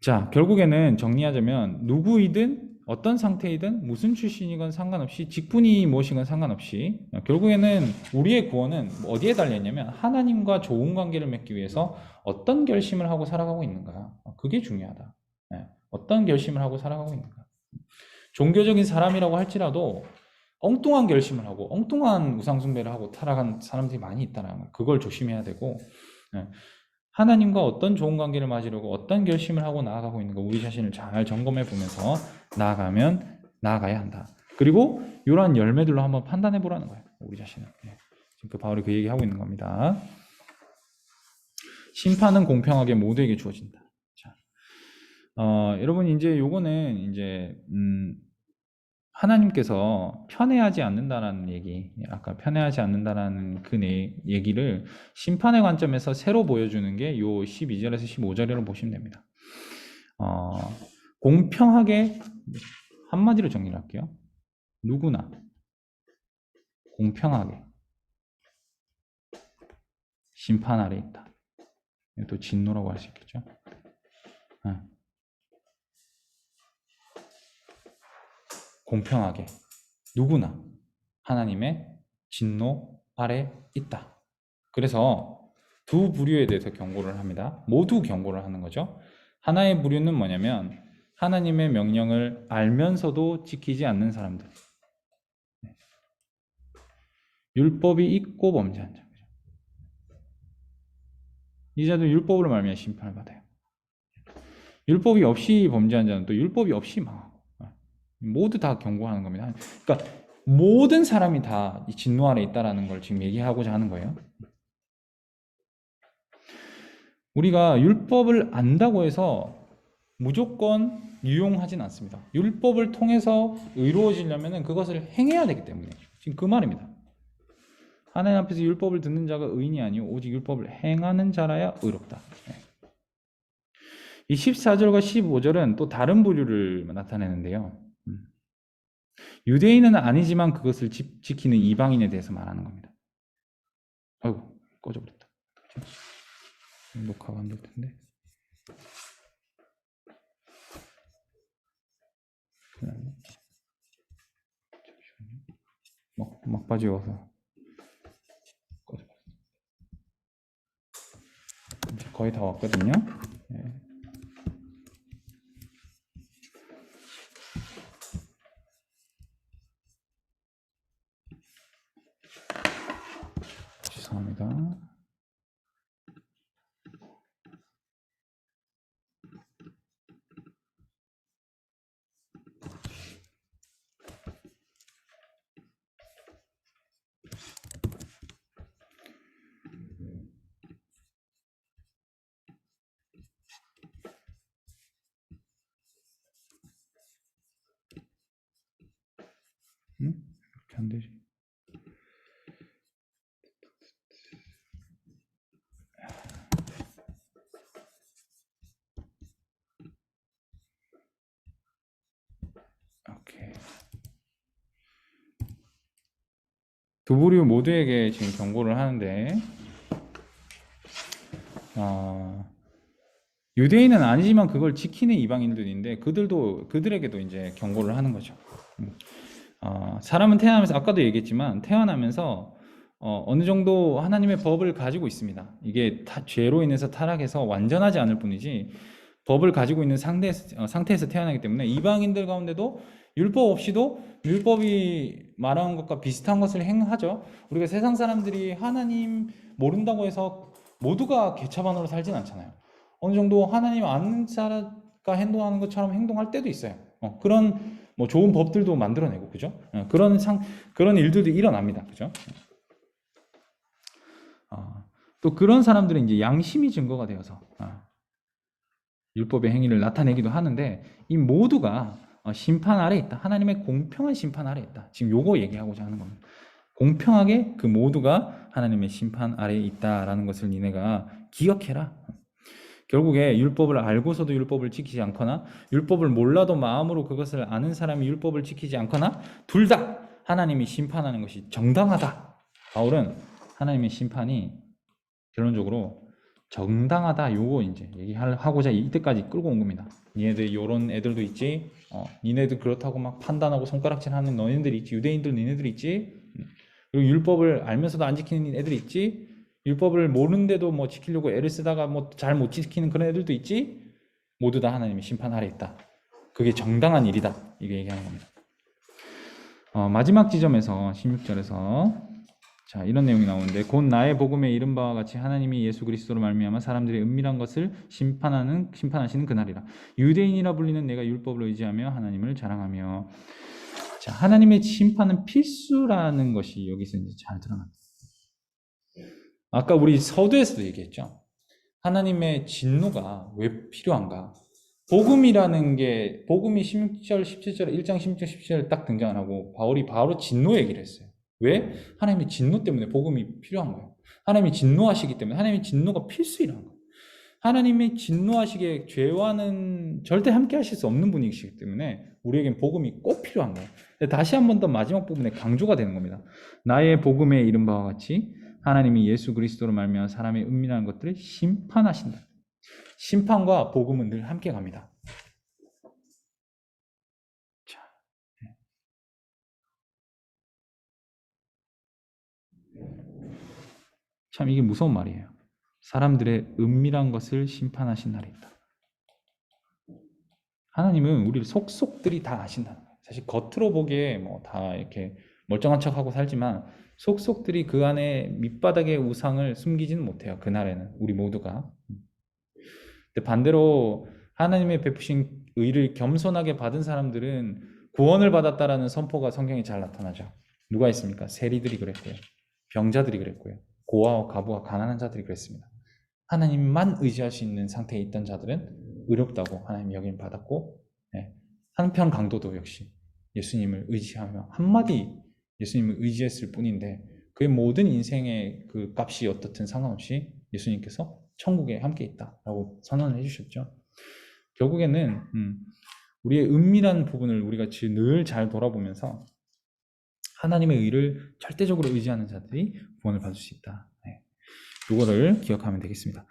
자 결국에는 정리하자면 누구이든 어떤 상태이든 무슨 출신이건 상관없이 직분이 무엇이건 상관없이 결국에는 우리의 구원은 어디에 달려있냐면 하나님과 좋은 관계를 맺기 위해서 어떤 결심을 하고 살아가고 있는가 그게 중요하다. 어떤 결심을 하고 살아가고 있는가. 종교적인 사람이라고 할지라도 엉뚱한 결심을 하고 엉뚱한 우상숭배를 하고 살아간 사람들이 많이 있다는 거예요. 그걸 조심해야 되고 하나님과 어떤 좋은 관계를 맺으려고 어떤 결심을 하고 나아가고 있는가 우리 자신을 잘 점검해 보면서 나아가야 한다. 그리고 이러한 열매들로 한번 판단해 보라는 거예요. 우리 자신을. 지금 바울이 그 얘기하고 있는 겁니다. 심판은 공평하게 모두에게 주어진다. 자, 여러분 이제 요거는 이제 하나님께서 편애하지 않는다라는 얘기, 아까 편애하지 않는다라는 그 얘기를 심판의 관점에서 새로 보여주는 게 요 12절에서 15절이라고 보시면 됩니다. 공평하게 한마디로 정리를 할게요. 누구나 공평하게 심판 아래 있다. 또 진노라고 할 수 있겠죠. 공평하게 누구나 하나님의 진노 아래 있다. 그래서 두 부류에 대해서 경고를 합니다. 모두 경고를 하는 거죠. 하나의 부류는 뭐냐면 하나님의 명령을 알면서도 지키지 않는 사람들. 율법이 있고 범죄한 자. 이 자들 율법으로 말미암아 심판을 받아요. 율법이 없이 범죄한 자는 또 율법이 없이 망하고 모두 다 경고하는 겁니다. 그러니까 모든 사람이 다 이 진노 아래 있다라는 걸 지금 얘기하고자 하는 거예요. 우리가 율법을 안다고 해서 무조건 유용하진 않습니다. 율법을 통해서 의로워지려면 그것을 행해야 되기 때문에 지금 그 말입니다. 하나님 앞에서 율법을 듣는 자가 의인이 아니요 오직 율법을 행하는 자라야 의롭다. 이 14절과 15절은 또 다른 부류를 나타내는데요. 유대인은 아니지만 그것을 지키는 이방인에 대해서 말하는 겁니다. 아이고 꺼져버렸다. 녹화가 안 될 텐데. 막바지 와서 꺼져버렸어. 이제 거의 다 왔거든요. 네. 죄송합니다. 이렇게 안 되지. 오케이. 두 부류 모두에게 지금 경고를 하는데, 유대인은 아니지만 그걸 지키는 이방인들인데 그들에게도 이제 경고를 하는 거죠. 사람은 태어나면서, 아까도 얘기했지만 태어나면서 어느 정도 하나님의 법을 가지고 있습니다. 이게 죄로 인해서 타락해서 완전하지 않을 뿐이지 법을 가지고 있는 상태에서 태어나기 때문에 이방인들 가운데도 율법 없이도 율법이 말하는 것과 비슷한 것을 행하죠. 우리가 세상 사람들이 하나님 모른다고 해서 모두가 개차반으로 살진 않잖아요. 어느 정도 하나님 아는 자가 행동하는 것처럼 행동할 때도 있어요. 그런 뭐 좋은 법들도 만들어내고, 그죠? 그런 일들도 일어납니다, 그죠? 또 그런 사람들은 이제 양심이 증거가 되어서 율법의 행위를 나타내기도 하는데, 이 모두가 심판 아래 있다. 하나님의 공평한 심판 아래 있다. 지금 요거 얘기하고자 하는 겁니다. 공평하게 그 모두가 하나님의 심판 아래에 있다라는 것을 니네가 기억해라. 결국에 율법을 알고서도 율법을 지키지 않거나 율법을 몰라도 마음으로 그것을 아는 사람이 율법을 지키지 않거나 둘 다 하나님이 심판하는 것이 정당하다. 바울은 하나님의 심판이 결론적으로 정당하다, 요거 이제 얘기하고자 이때까지 끌고 온 겁니다. 니네들 요런 애들도 있지, 니네들 그렇다고 막 판단하고 손가락질하는 너희들이 있지, 유대인들 니네들이 있지, 그리고 율법을 알면서도 안 지키는 애들이 있지, 율법을 모르는데도 뭐 지키려고 애를 쓰다가 뭐 잘 못 지키는 그런 애들도 있지. 모두 다 하나님의 심판 아래 있다. 그게 정당한 일이다. 이게 얘기하는 겁니다. 마지막 지점에서 16절에서 자, 이런 내용이 나오는데, 곧 나의 복음에 이른 바와 같이 하나님이 예수 그리스도로 말미암아 사람들의 은밀한 것을 심판하시는 그날이라. 유대인이라 불리는 내가 율법을 의지하며 하나님을 자랑하며. 자, 하나님의 심판은 필수라는 것이 여기서 이제 잘 드러납니다. 아까 우리 서두에서도 얘기했죠. 하나님의 진노가 왜 필요한가? 복음이라는 게, 복음이 16절, 17절, 1장 16절, 17절 딱 등장 안 하고 바울이 바로 진노 얘기를 했어요. 왜? 하나님의 진노 때문에 복음이 필요한 거예요. 하나님이 진노하시기 때문에 하나님의 진노가 필수이라는 거예요. 하나님이 진노하시기에 죄와는 절대 함께 하실 수 없는 분이시기 때문에 우리에겐 복음이 꼭 필요한 거예요. 다시 한 번 더 마지막 부분에 강조가 되는 겁니다. 나의 복음에 이른 바와 같이 하나님이 예수 그리스도로 말미암아 사람의 은밀한 것들을 심판하신다. 심판과 복음은 늘 함께 갑니다. 자, 참 이게 무서운 말이에요. 사람들의 은밀한 것을 심판하신 날이 있다. 하나님은 우리를 속속들이 다 아신다는 거예요. 사실 겉으로 보기에 뭐 다 이렇게 멀쩡한 척하고 살지만 속속들이 그 안에 밑바닥의 우상을 숨기지는 못해요. 그날에는 우리 모두가. 근데 반대로 하나님의 베푸신 의를 겸손하게 받은 사람들은 구원을 받았다라는 선포가 성경에 잘 나타나죠. 누가 있습니까? 세리들이 그랬고요. 병자들이 그랬고요. 고아와 과부와 가난한 자들이 그랬습니다. 하나님만 의지할 수 있는 상태에 있던 자들은 의롭다고 하나님 여김 받았고, 한편 강도도 역시 예수님을 의지하며 한마디 예수님을 의지했을 뿐인데 그의 모든 인생의 그 값이 어떻든 상관없이 예수님께서 천국에 함께 있다라고 선언을 해주셨죠. 결국에는 우리의 은밀한 부분을 우리가 늘 잘 돌아보면서 하나님의 의를 절대적으로 의지하는 자들이 구원을 받을 수 있다. 이거를 기억하면 되겠습니다.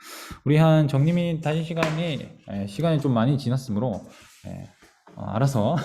우리 한 정님이 다시 시간이 좀 많이 지났으므로 알아서